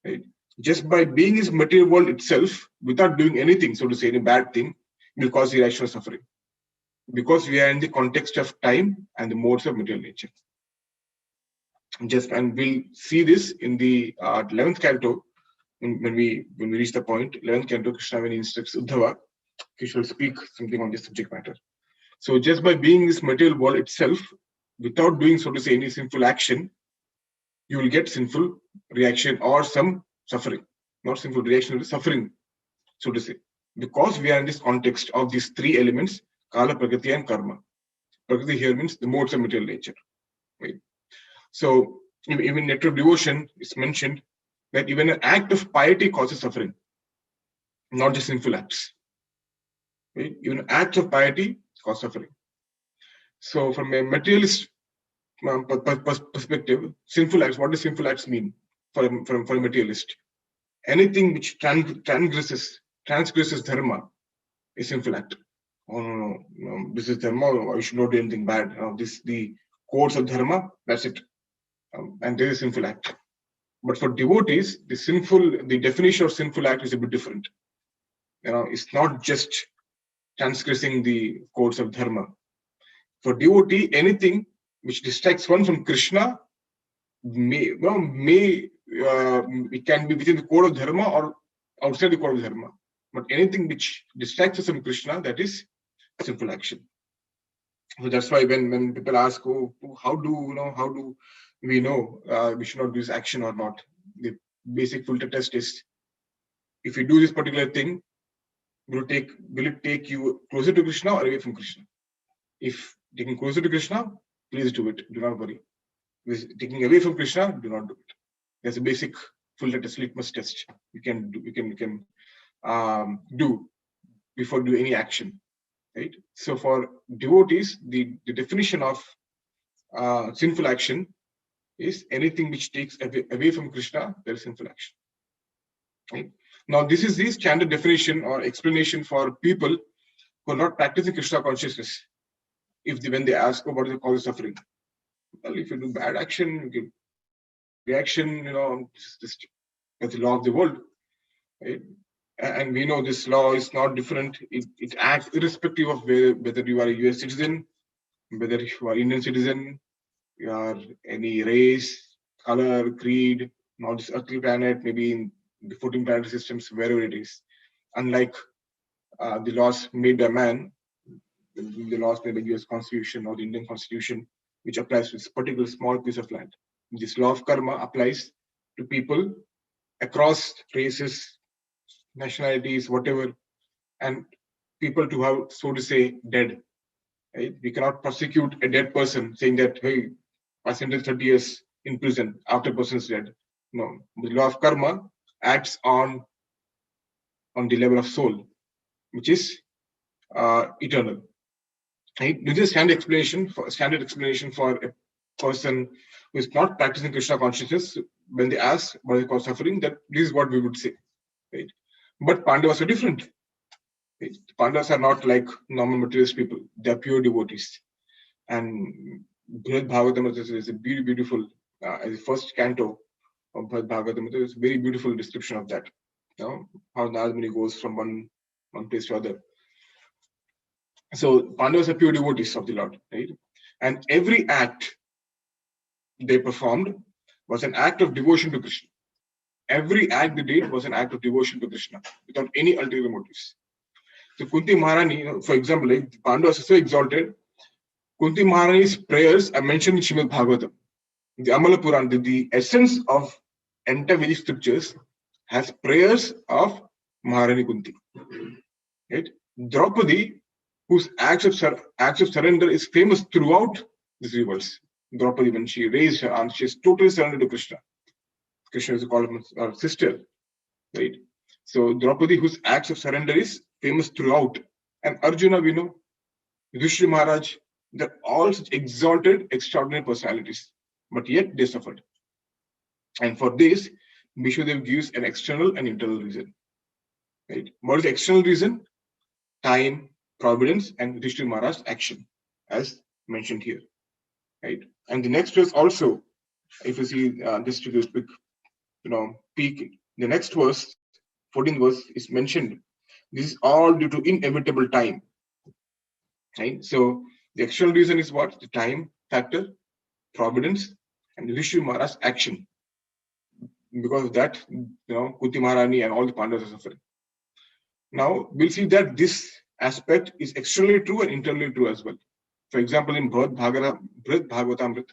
Right? Just by being in the material world itself, without doing anything, so to say, any bad thing, will cause the reaction of suffering. Because we are in the context of time and the modes of material nature. And we'll see this in the 11th canto, when we reach the point. 11th canto, Krishna, when he instructs Uddhava, he shall speak something on this subject matter. So just by being in this material world itself, without doing, so to say, any sinful action, you will get sinful reaction or some suffering. Not sinful reaction, but suffering, so to say. Because we are in this context of these 3 elements, Kala, Prakriti, and Karma. Prakriti here means the modes of material nature. Right? So even nectar of devotion is mentioned that even an act of piety causes suffering, not just sinful acts. Right? Even acts of piety cause suffering. So from a materialist perspective, sinful acts, what does sinful acts mean for a materialist? Anything which transgresses dharma is sinful act. Oh no, this is dharma, I should not do anything bad. The codes of dharma, that's it. And there is sinful act. But for devotees, the definition of sinful act is a bit different. It's not just transgressing the codes of dharma. For devotee, anything which distracts one from Krishna it can be within the code of dharma or outside the code of dharma. But anything which distracts us from Krishna, that is sinful action. So that's why when people ask, how do we know we should not do this action or not? The basic filter test is, if you do this particular thing, will it take you closer to Krishna or away from Krishna? If taking closer to Krishna, please do it. Do not worry. If taking away from Krishna, do not do it. There's a basic filter test, litmus test you can do before do any action. Right? So for devotees, the definition of sinful action is anything which takes away from Krishna, there is sinful action. Right? Now, this is the standard definition or explanation for people who are not practicing Krishna consciousness. When they ask, what is the cause of suffering? Well, if you do bad action, reaction, that's the law of the world, right? And we know this law is not different. It acts irrespective of whether you are a US citizen, whether you are Indian citizen, you are any race, color, creed, not this earthly planet, maybe in the 14 planetary systems, wherever it is. Unlike the laws made by man, the laws made by US Constitution or the Indian Constitution, which applies to this particular small piece of land. This law of karma applies to people across races, nationalities, whatever, and people to have, so to say, dead. Right? We cannot prosecute a dead person saying that, hey, I sentenced 30 years in prison after a person is dead. No, the law of karma acts on the level of soul, which is eternal. Right? This is standard explanation for a person who is not practicing Krishna consciousness. When they ask what they call suffering, that this is what we would say. Right? But Pandavas are different. Right? Pandavas are not like normal materialist people. They are pure devotees. And Srimad Bhagavatam is a beautiful, as the first canto of Srimad Bhagavatam, there is a very beautiful description of that. How Narad Muni goes from one place to other. So Pandavas are pure devotees of the Lord, right? And every act they performed was an act of devotion to Krishna. Every act they did was an act of devotion to Krishna without any ulterior motives. So Kunti Maharani, for example, like the Pandavas are so exalted. Kunti Maharani's prayers are mentioned in Srimad Bhagavatam. The Amala Purana, the essence of entire Vedic scriptures, has prayers of Maharani Kunti. Right? Draupadi, whose acts of surrender is famous throughout this universe. Draupadi, when she raised her arms, she is totally surrendered to Krishna. Krishna is called her sister, right? So Draupadi, whose acts of surrender is famous throughout, and Arjuna, we know, Yudhishthira Maharaj, they're all such exalted, extraordinary personalities, but yet they suffered. And for this, Vishwadev gives an external and internal reason. Right? What is the external reason? Time, providence, and Yudhishthira Maharaj's action, as mentioned here. Right? And the next verse also, if you see just to do a quick, peek, the next verse, 14th verse, is mentioned. This is all due to inevitable time. Right? So the external reason is what? The time factor, providence, and Yudhishthira Maharaj's action. Because of that, Kunti Maharani and all the Pandavas are suffering. Now we'll see that this aspect is externally true and internally true as well. For example, in Srimad Bhagavatam,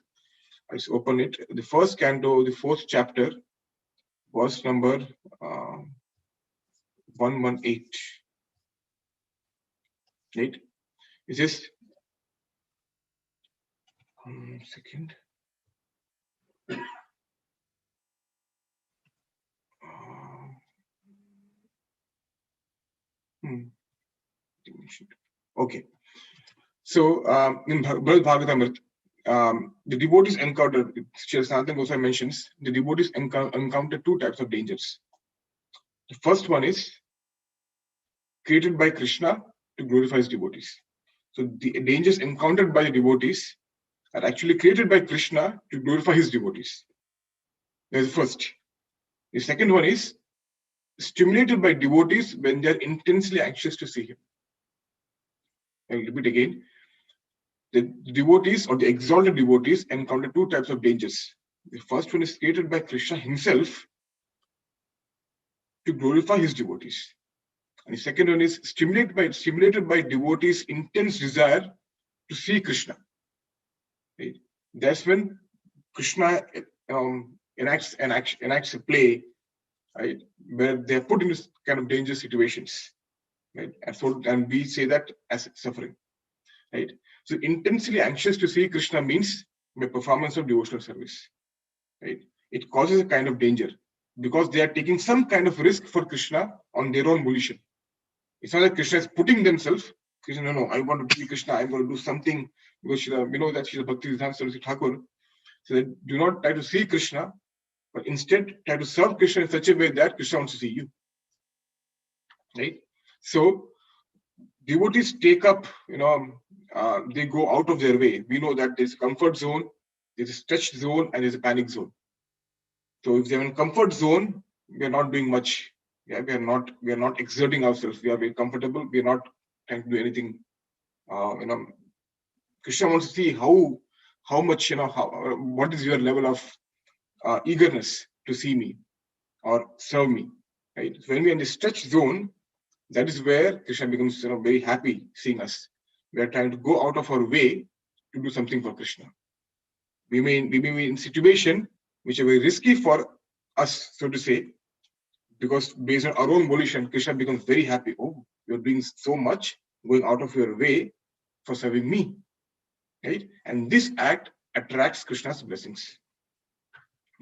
I just open it. The first canto, the 4th chapter, verse number 118. Right? It says, second. Okay. So in Srimad Bhagavatam, the devotees encounter, Srila Sanatana Goswami mentions, the devotees encounter two types of dangers. The first one is created by Krishna to glorify his devotees. So the dangers encountered by the devotees are actually created by Krishna to glorify his devotees. That's the first. The second one is stimulated by devotees when they are intensely anxious to see him. I'll repeat again. The devotees or the exalted devotees encounter two types of dangers. The first one is created by Krishna himself to glorify his devotees. And the second one is stimulated by devotees' intense desire to see Krishna. Right? That's when Krishna enacts a play, right, where they're put in this kind of dangerous situations. Right? And we say that as suffering. Right? So intensely anxious to see Krishna means the performance of devotional service. Right? It causes a kind of danger because they are taking some kind of risk for Krishna on their own volition. It's not like Krishna is putting themselves. Krishna, no, I want to see Krishna. I'm going to do something because we know that Srila Bhakti Siddhanta Saraswati Thakur. So they do not try to see Krishna, but instead try to serve Krishna in such a way that Krishna wants to see you. Right? So devotees take up, they go out of their way. We know that there's a comfort zone, there's a stretched zone, and there's a panic zone. So if they're in comfort zone, we are not doing much. Yeah, we are not exerting ourselves. We are very comfortable. We are not trying to do anything. Krishna wants to see how much, what is your level of eagerness to see me or serve me, right? So when we are in the stretch zone, that is where Krishna becomes, very happy seeing us. We are trying to go out of our way to do something for Krishna. We may be in situation which are very risky for us, so to say, because based on our own volition, Krishna becomes very happy. Oh, you're doing so much, going out of your way for serving me, right? And this act attracts Krishna's blessings.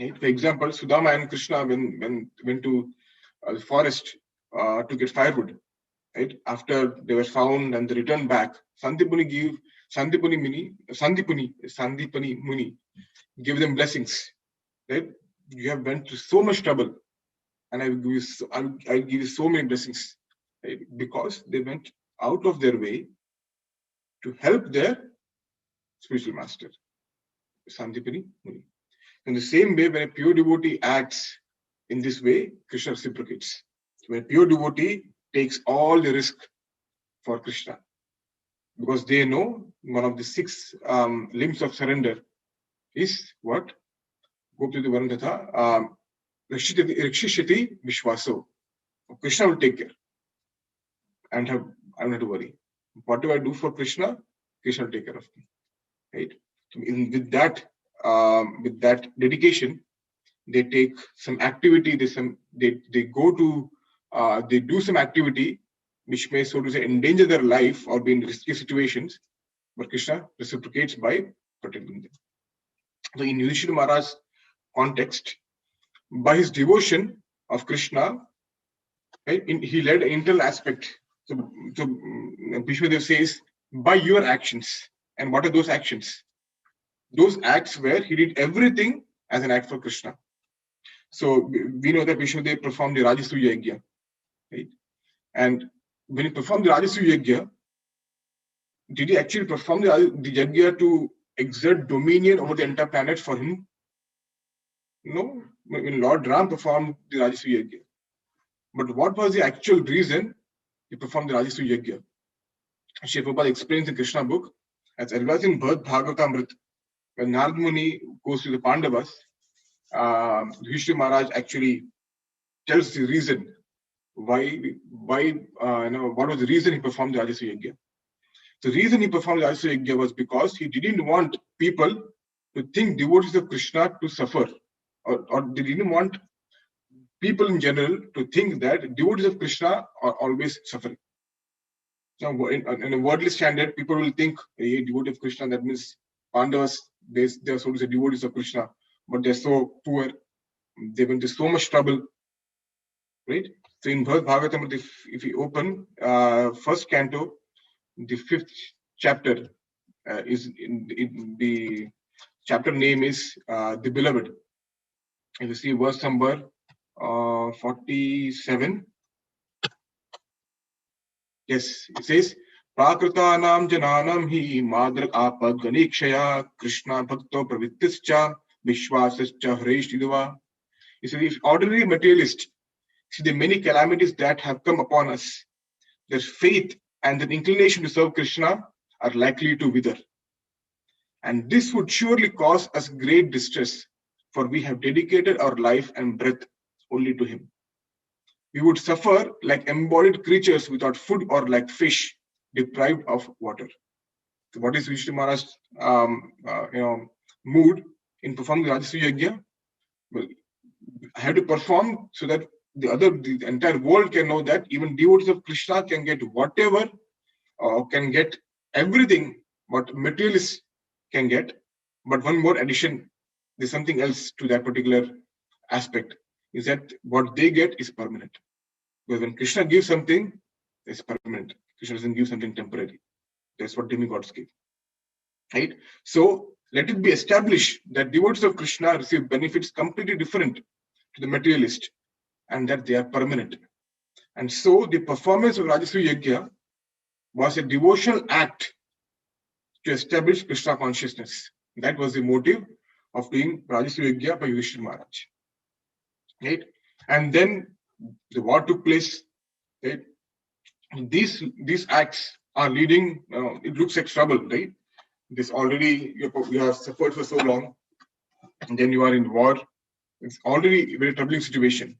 Right? For example, Sudama and Krishna when went to the forest to get firewood, right? After they were found and they returned back, Sandipani Muni give them blessings. Right? You have went through so much trouble, and I will give you so many blessings, right? Because they went out of their way to help their spiritual master, Sandipani Muni. In the same way, when a pure devotee acts in this way, Krishna reciprocates. When a pure devotee takes all the risk for Krishna, because they know one of the 6 limbs of surrender is what? Gopti Varandatha, Rakshishati Vishwaso. Krishna will take care. I don't have to worry. What do I do for Krishna? Krishna will take care of me. Right? With that dedication, they take some activity. They go to they do some activity which may, so to say, endanger their life or be in risky situations, but Krishna reciprocates by protecting them. So in Yudhishthira Maharaj's context, by his devotion of Krishna, right, he led an internal aspect. So Bhishmadev says, by your actions. And what are those actions? Those acts where he did everything as an act for Krishna. So we know that Bhishmadev performed the Rajasuya Yajna, right? And when he performed the Rajasuya Yajna, did he actually perform the Yajna to exert dominion over the entire planet for him? No. When Lord Ram performed the Rajasuya Yajna. But what was the actual reason he performed the Rajasuya Yajna? Sri Prabhupada explains in Krishna book, as well as in Bhagavatam, when Narad Muni goes to the Pandavas, Yudhishthira Maharaj actually tells the reason why what was the reason he performed the Rajasuya Yajna. The reason he performed the Rajasuya Yajna was because he didn't want people to think devotees of Krishna to suffer, or they didn't want people in general to think that devotees of Krishna are always suffering. Now, in a worldly standard, people will think, hey, devotee of Krishna, that means Pandavas, they are so to say devotees of Krishna, but they're so poor, they went to so much trouble, right? So in Bhagavatam, if you open first canto, the 5th chapter is in the chapter name is the Beloved. If you see verse number 47. Yes, it says, Prakritanam jananam hi madrak apad ganikshaya Krishna bhakto pravittischa vishwasascha hreshtidava. He says, if ordinary materialist see the many calamities that have come upon us, their faith and their inclination to serve Krishna are likely to wither. And this would surely cause us great distress, for we have dedicated our life and breath only to him. We would suffer like embodied creatures without food, or like fish deprived of water. So what is Vishnu Maharaj's mood in performing the Rajasuya Yajna? Well, I have to perform so that the entire world can know that even devotees of Krishna can get whatever, can get everything what materialists can get. But one more addition, there's something else to that particular aspect, is that what they get is permanent. Because when Krishna gives something, it's permanent. Krishna doesn't give something temporary. That's what demigods give. Right? So let it be established that devotees of Krishna receive benefits completely different to the materialist, and that they are permanent. And so the performance of Rajasuya Yajna was a devotional act to establish Krishna consciousness. That was the motive of doing Rajasuya Yajna by Yudhishthira Maharaj. right? And then the war took place, right? These acts are leading. It looks like trouble, right? This already you have suffered for so long, and then you are in war. It's already a very troubling situation.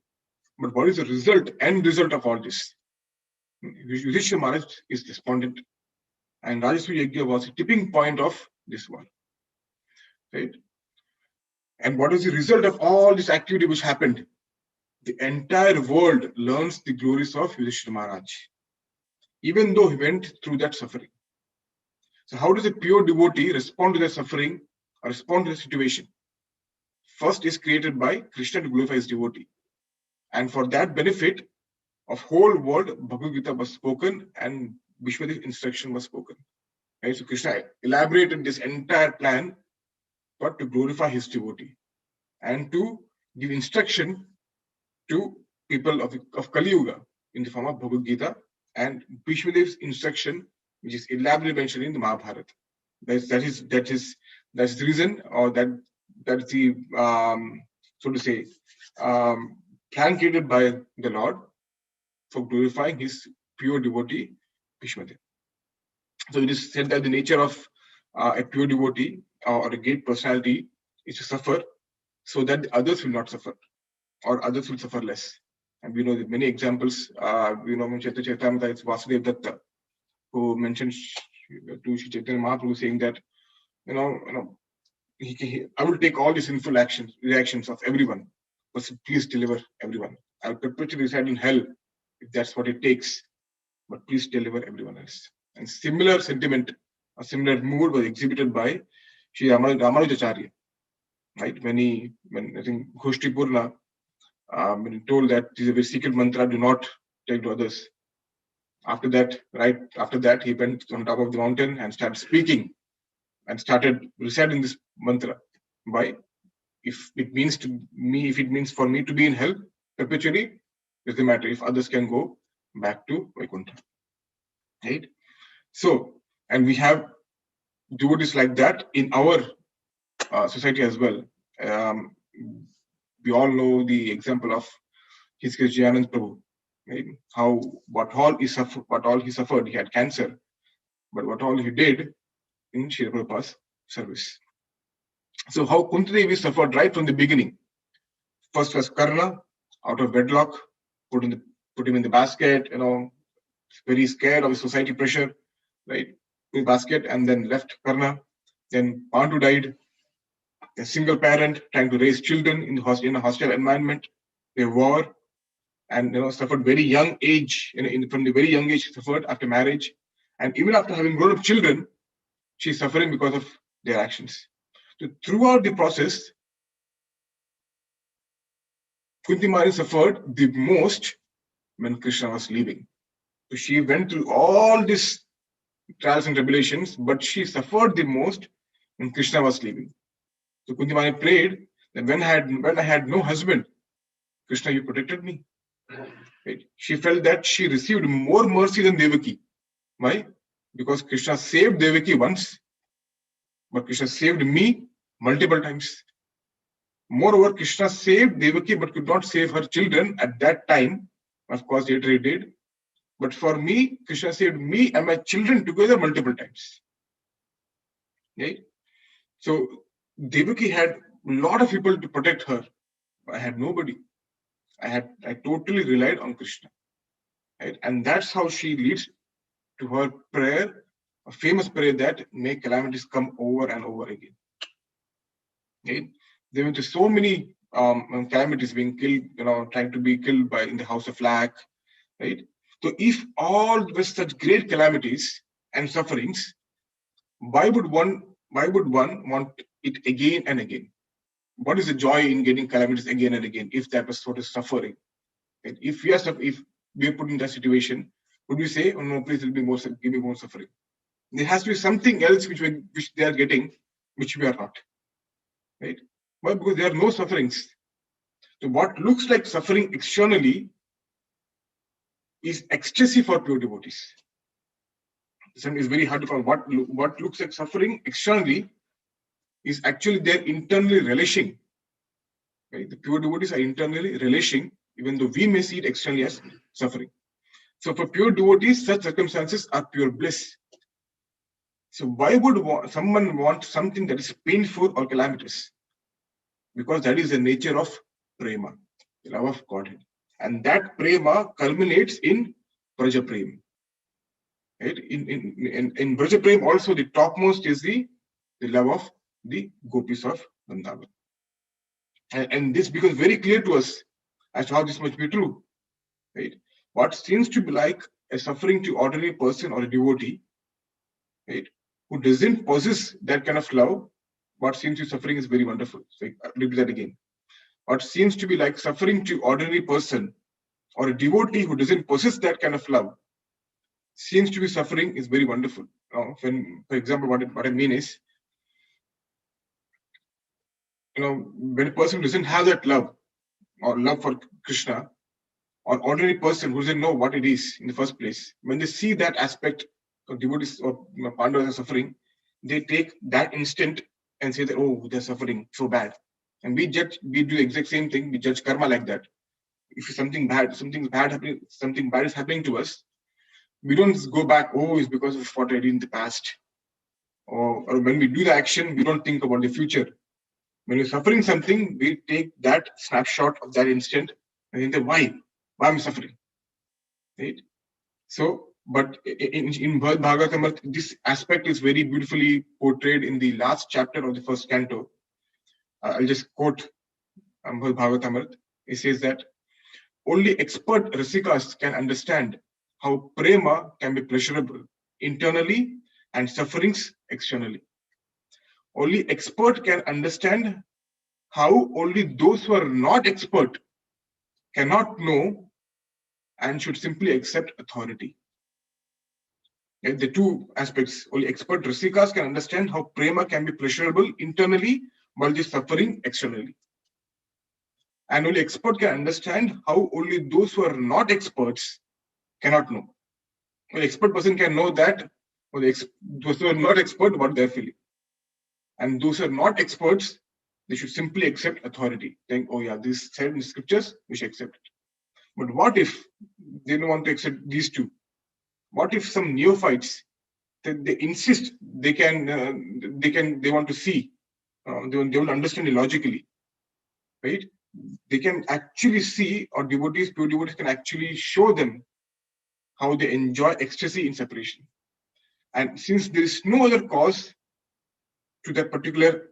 But what is the result, end result of all this? Yudhishthira Maharaj is despondent, and Rajasuri Yajna was a tipping point of this war, right? And what is the result of all this activity which happened? The entire world learns the glories of Yudhishthira Maharaj, even though he went through that suffering. So how does a pure devotee respond to the suffering or respond to the situation? First is created by Krishna to glorify his devotee. And for that benefit of whole world, Bhagavad Gita was spoken and Vishwadev's instruction was spoken. Right? So Krishna elaborated this entire plan, but to glorify his devotee and to give instruction to people of Kali Yuga in the form of Bhagavad Gita and Vishwadev's instruction, which is elaborately mentioned in the Mahabharata. That's the reason, or that's the so to say plan created by the Lord for glorifying his pure devotee Bhishmadev. So it is said that the nature of a pure devotee or a great personality is to suffer so that the others will not suffer or others will suffer less. And we know that many examples. We know in Chaitanya Charitamrita, it's Vasudev Datta who mentioned to Sri Chaitanya Mahaprabhu saying that I will take all the sinful reactions of everyone, but please deliver everyone. I will perpetually reside in hell if that's what it takes, but please deliver everyone else. And similar sentiment, a similar mood was exhibited by Sri Ramanujacharya, right? When I think Ghoshti Purna, when he told that this is a very secret mantra, do not tell to others. After that, he went on top of the mountain and started speaking and started reciting this mantra. Why? If it means for me to be in hell perpetually, doesn't matter if others can go back to Vaikuntha. Right? So, and we have devotees like that in our society as well. We all know the example of His Grace Jayanand Prabhu. Right? What all he suffered. He had cancer, but what all he did in Srila Prabhupada's service. So how Kunti Devi suffered right from the beginning. First was Karna, out of wedlock, put him in the basket, very scared of the society pressure, right? In the basket, and then left Karna. Then Pandu died, a single parent trying to raise children in a hostile environment, a war, and suffered very young age. From the very young age, she suffered after marriage, and even after having grown up children, she's suffering because of their actions. So throughout the process, Kunti Mari suffered the most when Krishna was leaving. So she went through all these trials and tribulations, but she suffered the most when Krishna was leaving. So Kunti Mari prayed that when I had no husband, Krishna, you protected me. Right? She felt that she received more mercy than Devaki. Why? Because Krishna saved Devaki once, but Krishna saved me multiple times. Moreover, Krishna saved Devaki but could not save her children at that time. Of course, later he did. But for me, Krishna saved me and my children together multiple times. Right? So Devaki had a lot of people to protect her. I had nobody. I totally relied on Krishna. Right? And that's how she leads to her prayer, a famous prayer that may calamities come over and over again. Right? There were so many calamities being killed, trying to be killed in the house of lac, right? So if all were such great calamities and sufferings, why would one want it again and again? What is the joy in getting calamities again and again if that was sort of suffering? Right? If we are put in that situation, would we say, "Oh no, please, give me more suffering"? There has to be something else which they are getting, which we are not. Right? Why? Because there are no sufferings. So what looks like suffering externally is ecstasy for pure devotees. It's very hard to find. What looks like suffering externally is actually their internally relishing Right? The pure devotees are internally relishing, even though we may see it externally as suffering. So for pure devotees, such circumstances are pure bliss. So why would someone want something that is painful or calamitous? Because that is the nature of prema, the love of Godhead. And that prema culminates in Braja Prema. Right? In Braja Prema also the topmost is the love of the gopis of Vrindavan. And this becomes very clear to us as to how this must be true. Right? What seems to be like a suffering to ordinary person or a devotee, right, who doesn't possess that kind of love, what seems to be suffering is very wonderful. So I'll repeat that again. What seems to be like suffering to ordinary person or a devotee who doesn't possess that kind of love seems to be suffering is very wonderful. When, for example, what I mean is, when a person doesn't have that love or love for Krishna, or ordinary person who doesn't know what it is in the first place, when they see that aspect of devotees or Pandavas are suffering, they take that instant and say that, oh, they're suffering so bad. And we do the exact same thing. We judge karma like that. If something bad is happening to us, we don't go back, oh, it's because of what I did in the past. Or when we do the action, we don't think about the future. When we're suffering something, we take that snapshot of that instant and think, why am I suffering? Right? So, but in Bhagavatam, this aspect is very beautifully portrayed in the last chapter of the first canto. I'll just quote Bhagavatam. It says that only expert rasikas can understand how prema can be pleasurable internally and sufferings externally. Only expert can understand how only those who are not expert cannot know and should simply accept authority. And the two aspects, only expert rasikas can understand how prema can be pleasurable internally while the suffering externally. And only expert can understand how only those who are not experts cannot know. An expert person can know that, or those who are not expert, what they're feeling. And those who are not experts, they should simply accept authority. Think, oh yeah, this is said in the scriptures, we should accept it. But what if they don't want to accept these two? What if some neophytes, they insist they want to see, they will understand it logically, right? They can actually see, or pure devotees can actually show them how they enjoy ecstasy in separation. And since there is no other cause to that particular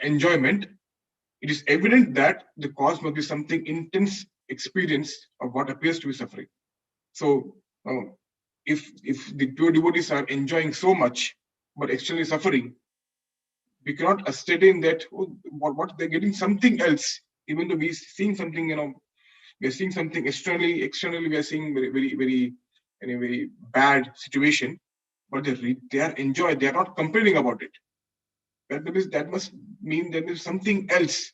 enjoyment, it is evident that the cause must be something intense experience of what appears to be suffering. So, if the pure devotees are enjoying so much but externally suffering, we cannot ascertain that what they're getting something else. Even though we're seeing something, we're seeing something externally we are seeing very bad situation, but they are enjoying. They are not complaining about it. That must mean that there's something else,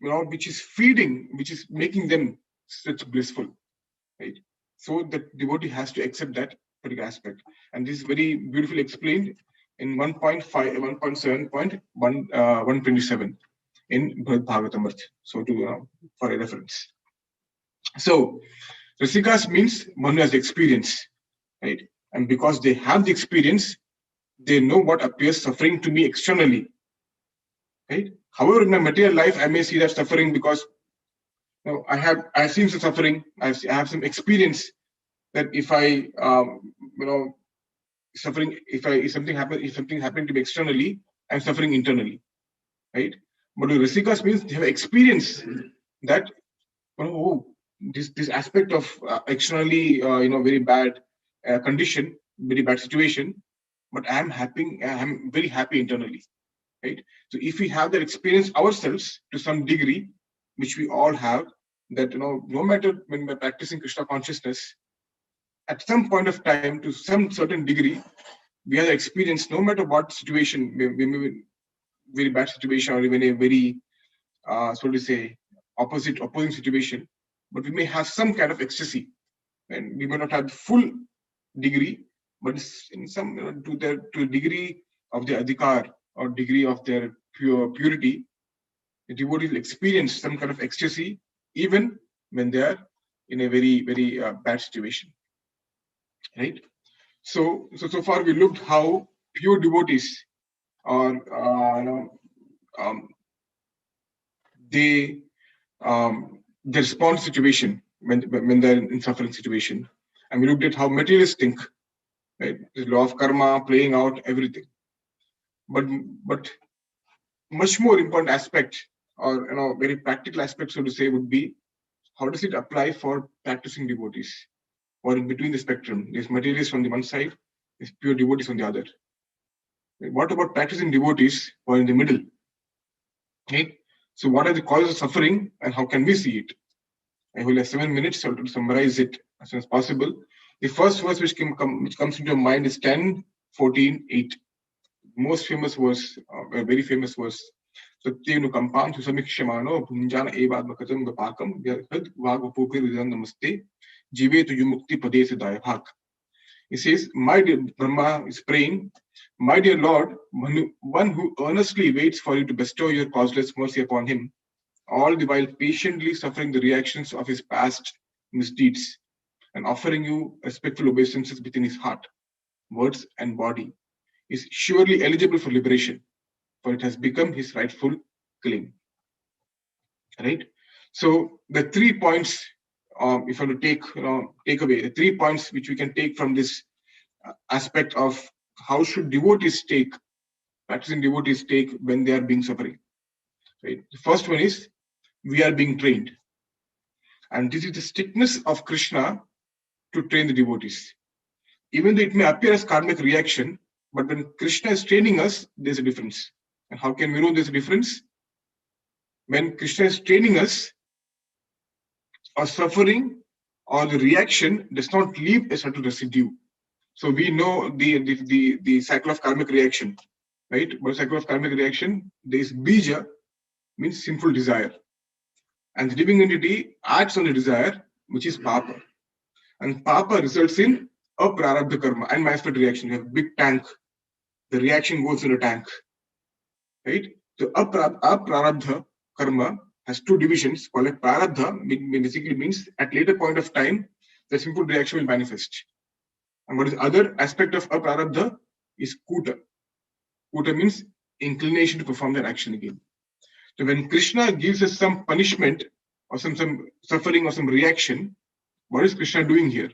which is feeding, which is making them such blissful, right? So the devotee has to accept that particular aspect, and this is very beautifully explained in 1.27 in Bhagavatam. So for a reference. So Rasikas means one who has experience, right? And because they have the experience, they know what appears suffering to me externally, right? However, in my material life, I may see that suffering because I've seen some suffering. I have some experience that if I suffering, if something happened to me externally, I'm suffering internally, right? But the Rasikas means they have experience that this aspect of externally very bad condition, very bad situation, but I'm very happy internally, right? So if we have that experience ourselves to some degree, which we all have, that no matter when we're practicing Krishna consciousness, at some point of time, to some certain degree, we have the experience, no matter what situation, we may be in very bad situation or even a very so to say opposing situation, but we may have some kind of ecstasy, and we may not have the full degree, but in some to the degree of their adhikar or degree of their purity, The devotees will experience some kind of ecstasy even when they are in a very, very bad situation. Right? So far we looked how pure devotees are, they respond to situation when they're in suffering situation, and we looked at how materialists think, right? The law of karma playing out everything, but much more important aspect, or very practical aspect, so to say, would be how does it apply for practicing devotees, or in between the spectrum? There's materialists on the one side, there's pure devotees on the other. What about practicing devotees who are in the middle? Right? So what are the causes of suffering and how can we see it? I will have 7 minutes so to summarize it as soon as possible. The first verse which comes into your mind is 10:14:8. Most famous verse, a very famous verse. Satyenu kampam susamikshmano bhunjana evadmakatam vapakam vyad vagvapupir namaste jivetu yumukti padesa dayabhak. He says, my dear Brahma is praying, my dear Lord, one who earnestly waits for you to bestow your causeless mercy upon him, all the while patiently suffering the reactions of his past misdeeds and offering you respectful obeisances within his heart, words and body, is surely eligible for liberation, for it has become his rightful claim. Right? So the 3 points, if I were to take away the 3 points which we can take from this aspect of how should devotees take, practicing devotees take when they are being suffering. Right? The first one is we are being trained, and this is the strictness of Krishna to train the devotees. Even though it may appear as karmic reaction, but when Krishna is training us, there's a difference. And how can we know there's a difference? When Krishna is training us, our suffering or the reaction does not leave a subtle residue. So we know the cycle of karmic reaction, right? What cycle of karmic reaction? There is bija, means sinful desire, and the living entity acts on the desire, which is papa, and papa results in aprarabdha karma and manifest reaction. You have a big tank, the reaction goes in a tank, right? So aprarabdha karma has 2 divisions. Called it prarabdha, basically means at later point of time the sinful reaction will manifest. And what is the other aspect of aprarabdha is kuta. Kuta means inclination to perform that action again. So when Krishna gives us some punishment or some suffering or some reaction, what is Krishna doing here?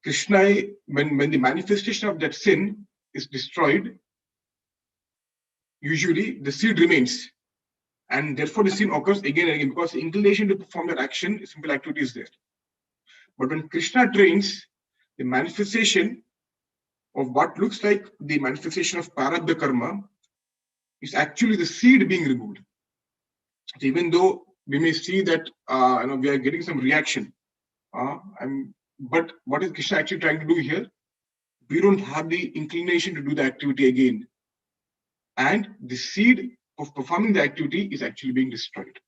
Krishna, when the manifestation of that sin is destroyed, usually the seed remains, and therefore the sin occurs again and again because the inclination to perform that action, simple activity is there. But when Krishna trains, the manifestation of what looks like the manifestation of prarabdha karma is actually the seed being removed. So even though we may see that we are getting some reaction, but what is Krishna actually trying to do here? We don't have the inclination to do the activity again, and the seed of performing the activity is actually being destroyed.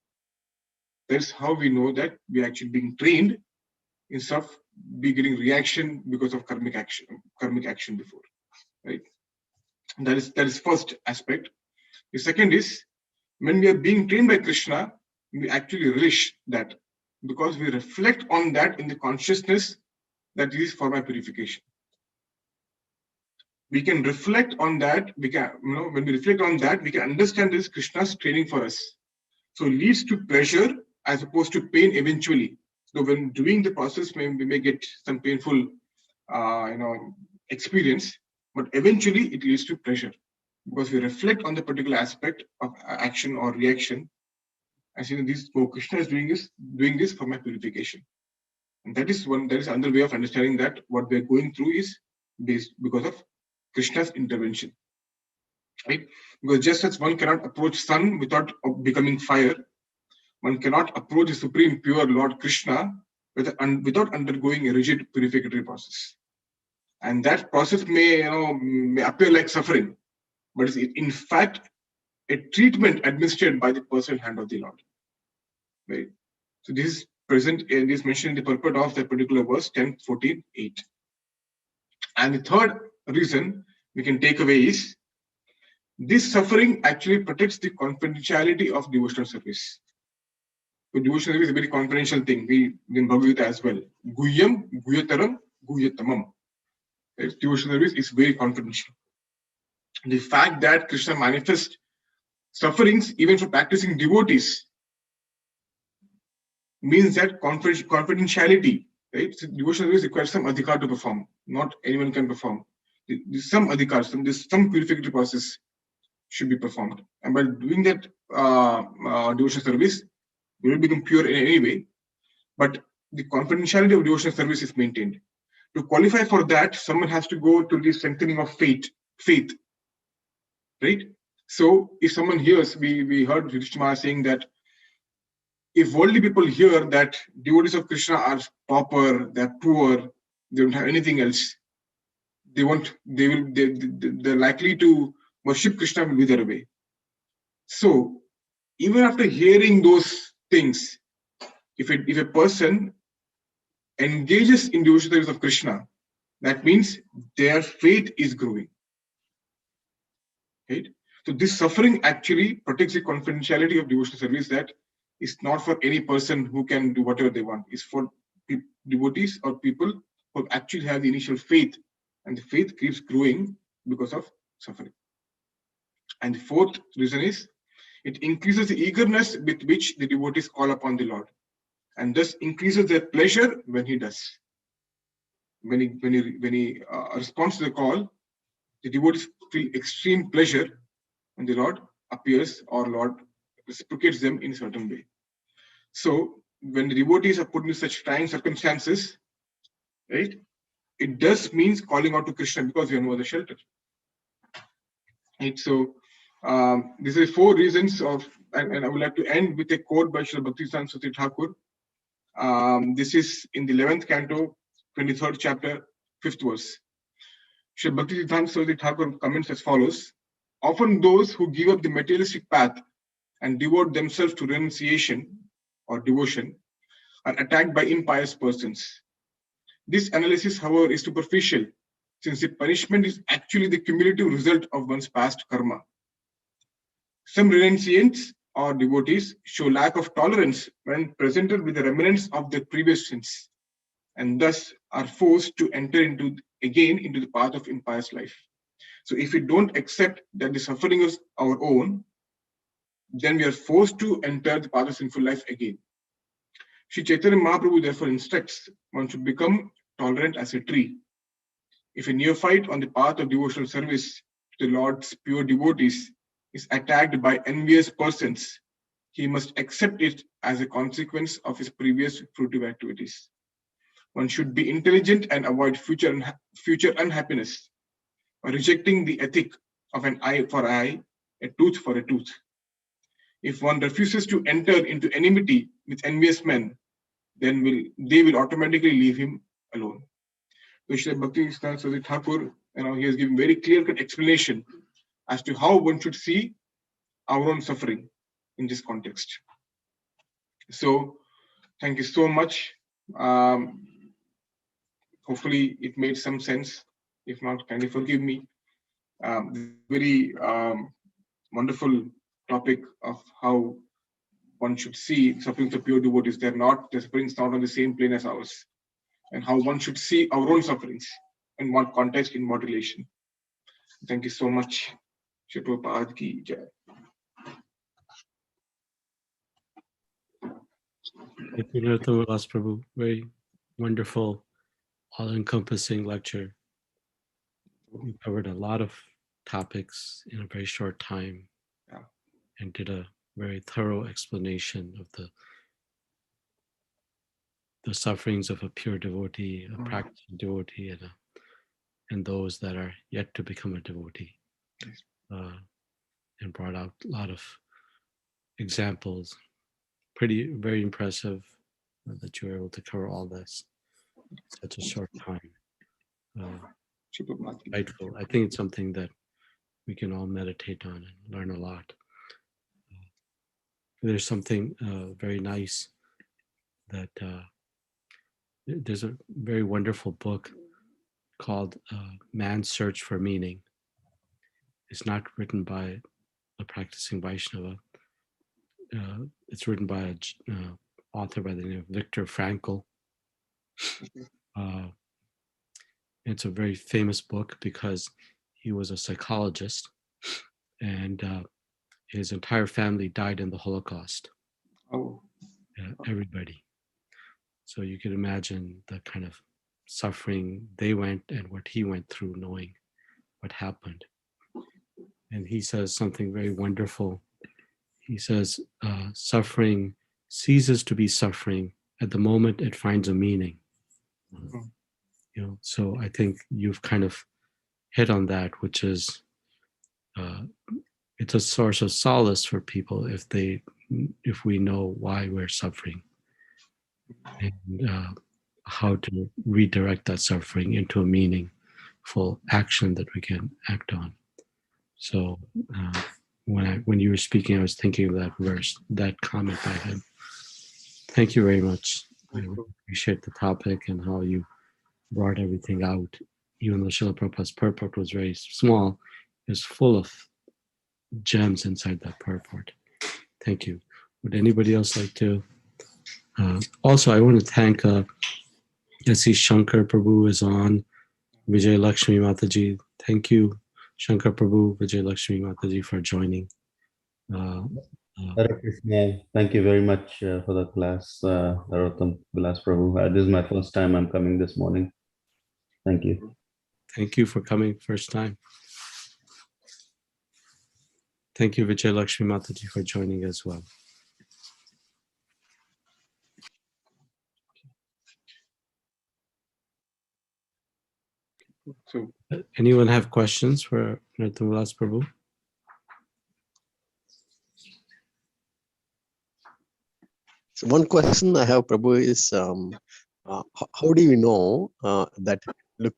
That's how we know that we are actually being trained instead of getting reaction because of karmic action before, right? That is first aspect. The second is when we are being trained by Krishna, we actually relish that because we reflect on that in the consciousness that this is for my purification. We can reflect on that. We can, when we reflect on that, we can understand this Krishna's training for us. So it leads to pleasure as opposed to pain eventually. So when doing the process, we may get some painful, experience, but eventually it leads to pleasure because we reflect on the particular aspect of action or reaction. As you know, Krishna is doing this for my purification, and that is another way of understanding that what we are going through is based because of Krishna's intervention, right? Because just as one cannot approach sun without becoming fire, one cannot approach the supreme pure Lord Krishna without undergoing a rigid purificatory process. And that process may appear like suffering, but it's in fact a treatment administered by the personal hand of the Lord. Right? So this is present in this mentioned in the purport of that particular verse 10:14:8. And the third reason we can take away is This suffering actually protects the confidentiality of devotional service. So devotional service is a very confidential thing. We in Bhagavad Gita as well. Guhyam, Guyataram, Guyatamam. Right? Devotional service is very confidential. The fact that Krishna manifests sufferings even for practicing devotees means that confidentiality, right? So devotional service requires some adhikar to perform. Not anyone can perform. There's some adhikar, some purificatory process should be performed. And by doing that devotional service, you will become pure in any way. But the confidentiality of devotional service is maintained. To qualify for that, someone has to go to the strengthening of faith, right? So if someone hears, we heard Yudhishthira saying that if worldly people hear that devotees of Krishna are pauper, they're poor, they don't have anything else, they're likely to worship Krishna will be their way. So even after hearing those things, if a person engages in devotional service of Krishna, that means their faith is growing. Right? So this suffering actually protects the confidentiality of devotional service, that is not for any person who can do whatever they want. It's for devotees or people who actually have the initial faith, and the faith keeps growing because of suffering. And the fourth reason is it increases the eagerness with which the devotees call upon the Lord, and thus increases their pleasure when he does. When he responds to the call, the devotees feel extreme pleasure when the Lord appears or Lord reciprocates them in a certain way. So when the devotees are put in such trying circumstances, right, it does means calling out to Krishna because we have no other shelter. Right? So these are 4 reasons of, and I would like to end with a quote by Srila Bhaktivedanta Swati Thakur. This is in the 11th canto, 23rd chapter, 5th verse. Srila Bhaktivedanta Swati Thakur comments as follows: often those who give up the materialistic path and devote themselves to renunciation or devotion are attacked by impious persons. This analysis, however, is superficial, since the punishment is actually the cumulative result of one's past karma. Some renunciants or devotees show lack of tolerance when presented with the remnants of their previous sins, and thus are forced to enter again into the path of impious life. So if we don't accept that the suffering is our own, then we are forced to enter the path of sinful life again. Sri Chaitanya Mahaprabhu therefore instructs one should become tolerant as a tree. If a neophyte on the path of devotional service to the Lord's pure devotees is attacked by envious persons, he must accept it as a consequence of his previous fruitive activities. One should be intelligent and avoid future unhappiness by rejecting the ethic of an eye for eye, a tooth for a tooth. If one refuses to enter into enmity with envious men, then they will automatically leave him alone. Srila Bhaktivedanta Swami Thakur, he has given very clear-cut explanation as to how one should see our own suffering in this context. So, thank you so much. Hopefully, it made some sense. If not, kindly forgive me. Very wonderful topic of how one should see suffering of pure devotees. The suffering is not on the same plane as ours, and how one should see our own sufferings, in what context, in what relation. Thank you so much. Shri Prabhupada ki jai. Thank you, Narottama Vilasa Prabhu. Very wonderful, all-encompassing lecture. We covered a lot of topics in a very short time, Yeah. and did a very thorough explanation of the sufferings of a pure devotee, a practicing devotee, and those that are yet to become a devotee. Yes. And brought out a lot of examples. Very impressive that you were able to cover all this in such a short time. Shri Prabhupada ki jai. Delightful. I think it's something that we can all meditate on and learn a lot. There's something very nice that there's a very wonderful book called Man's Search for Meaning. is not written by a practicing Vaishnava. It's written by an author by the name of Viktor Frankl. It's a very famous book because he was a psychologist, and his entire family died in the Holocaust. Oh, Everybody. So you can imagine the kind of suffering they went and what he went through, knowing what happened. And he says something very wonderful. He says, suffering ceases to be suffering at the moment it finds a meaning. You know, so I think you've kind of hit on that, which is it's a source of solace for people if we know why we're suffering and how to redirect that suffering into a meaningful action that we can act on. So when you were speaking, I was thinking of that verse, that comment by him. Thank you very much. I appreciate the topic and how you brought everything out. Even though Srila Prabhupada's purport was very small, it's full of gems inside that purport. Thank you. Would anybody else like to? Also, I want to thank, I see Shankar Prabhu is on, Vijay Lakshmi Mataji. Thank you, Shankar Prabhu, Vijay Lakshmi Mataji for joining. Hare Krishna. Thank you very much for the class, Narottama Vilasa Prabhu. This is my first time I'm coming this morning. Thank you. Thank you for coming first time. Thank you, Vijay Lakshmi Mataji, for joining as well. so Anyone have questions for Narottama Vilasa Prabhu? So one question I have, Prabhu, is how do you know that look,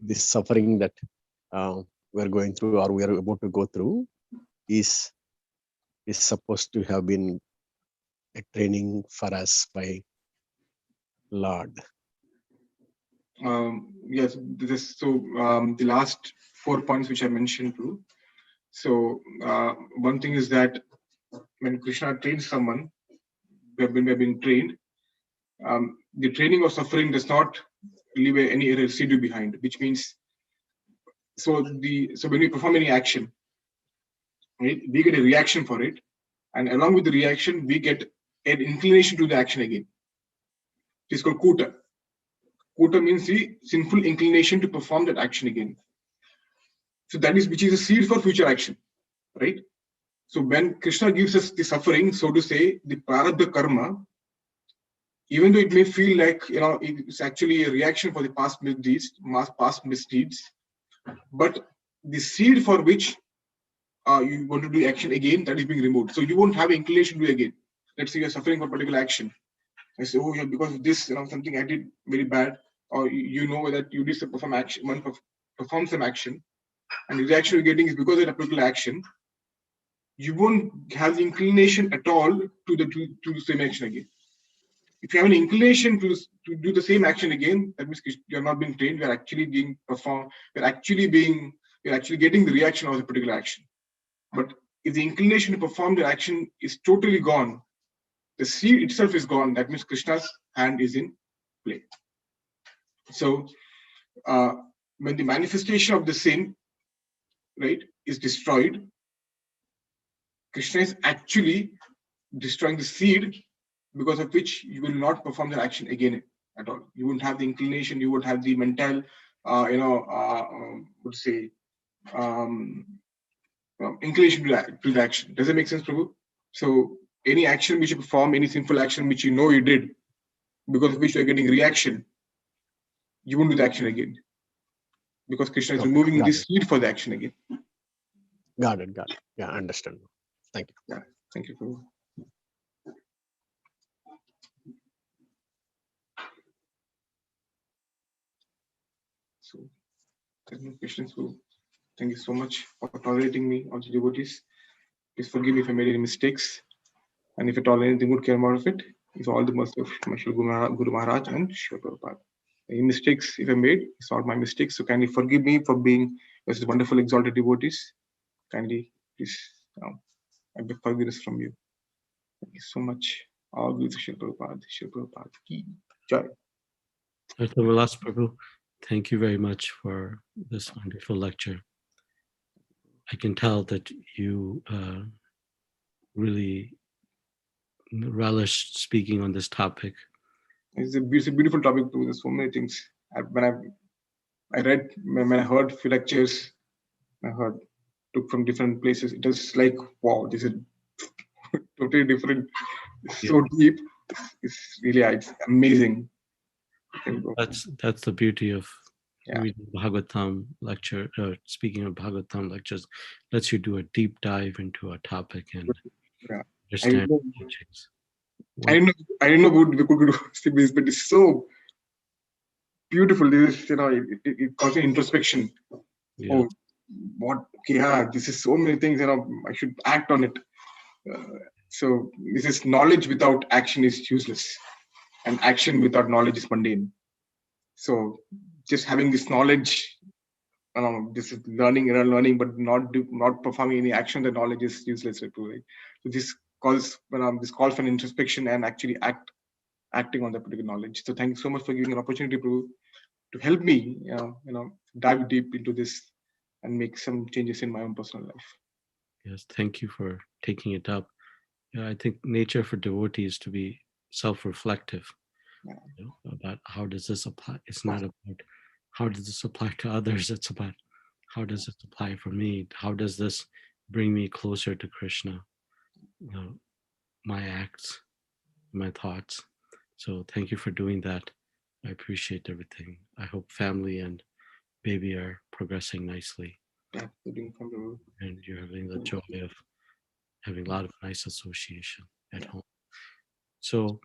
this suffering that we're going through or we are about to go through is supposed to have been a training for us by Lord? yes, the last 4 points which I mentioned too. So one thing is that when Krishna trains someone, we have been trained. The training of suffering does not leave any residue behind, which means so when we perform any action, right, we get a reaction for it, and along with the reaction, we get an inclination to the action again. It's called kuta. Kuta means the sinful inclination to perform that action again. So that is which is a seed for future action, right? So when Krishna gives us the suffering, so to say, the prarabdha karma, even though it may feel like it's actually a reaction for the past misdeeds, but the seed for which you want to do action again, that is being removed. So you won't have inclination to do again. Let's say you're suffering for a particular action. I say, oh yeah, because of this, something I did very bad, or you know that you did perform some action, and the reaction you're getting is because of that particular action. You won't have the inclination at all to the same action again. If you have an inclination to do the same action again, that means you're not being trained. You're actually being performed. You're actually getting the reaction of the particular action. But if the inclination to perform the action is totally gone, the seed itself is gone. That means Krishna's hand is in play. So when the manifestation of the sin, right, is destroyed, Krishna is actually destroying the seed, because of which you will not perform the action again at all. You won't have the inclination, you won't have the mental, inclination to the action. Does that make sense, Prabhu? So any action which you perform, any sinful action which you know you did, because of which you are getting reaction, you won't do the action again. Because Krishna is removing the seed for the action again. Got it. Yeah, understand. Thank you. Yeah, thank you, Prabhu. So, there are no questions. So, thank you so much for tolerating me, all the devotees. Please forgive me if I made any mistakes. And if at all anything would came out of it, it's all the mercy of my Guru Maharaj and Srila Prabhupada. Any mistakes if I made, it's not my mistakes. So kindly forgive me for being such wonderful exalted devotees. kindly please, I beg forgiveness from you. Thank you so much. All glory to Srila Prabhupada. Srila Prabhupada ki jai. Narottama Vilasa Prabhu, thank you very much for this wonderful lecture. I can tell that you really relish speaking on this topic. It's a beautiful topic. There's so many things. When I read, when I heard few lectures, I heard took from different places. It was like, wow, this is totally different. It's so deep. It's really, it's amazing. That's the beauty of Yeah. reading Bhagavatam lecture, speaking of Bhagavatam lectures, lets you do a deep dive into a topic and Yeah. understand the teachings. I didn't know we could do this, but it's so beautiful. This is, it calls it introspection. Yeah. Oh, what? Yeah, this is so many things. I should act on it. So this is knowledge without action is useless, and action without knowledge is mundane. So just having this knowledge, this is learning, but not performing any action. The knowledge is useless, right? So this calls for an introspection and actually acting on that particular knowledge. So thank you so much for giving an opportunity, Prabhu, to help me, dive deep into this and make some changes in my own personal life. Yes, thank you for taking it up. I think nature for devotees to be self-reflective, about how does this apply. It's not about how does this apply to others. It's about how does this apply for me. How does this bring me closer to Krishna? My acts, my thoughts. So thank you for doing that. I appreciate everything. I hope family and baby are progressing nicely. Yeah, and you're having the joy of having a lot of nice association at home. So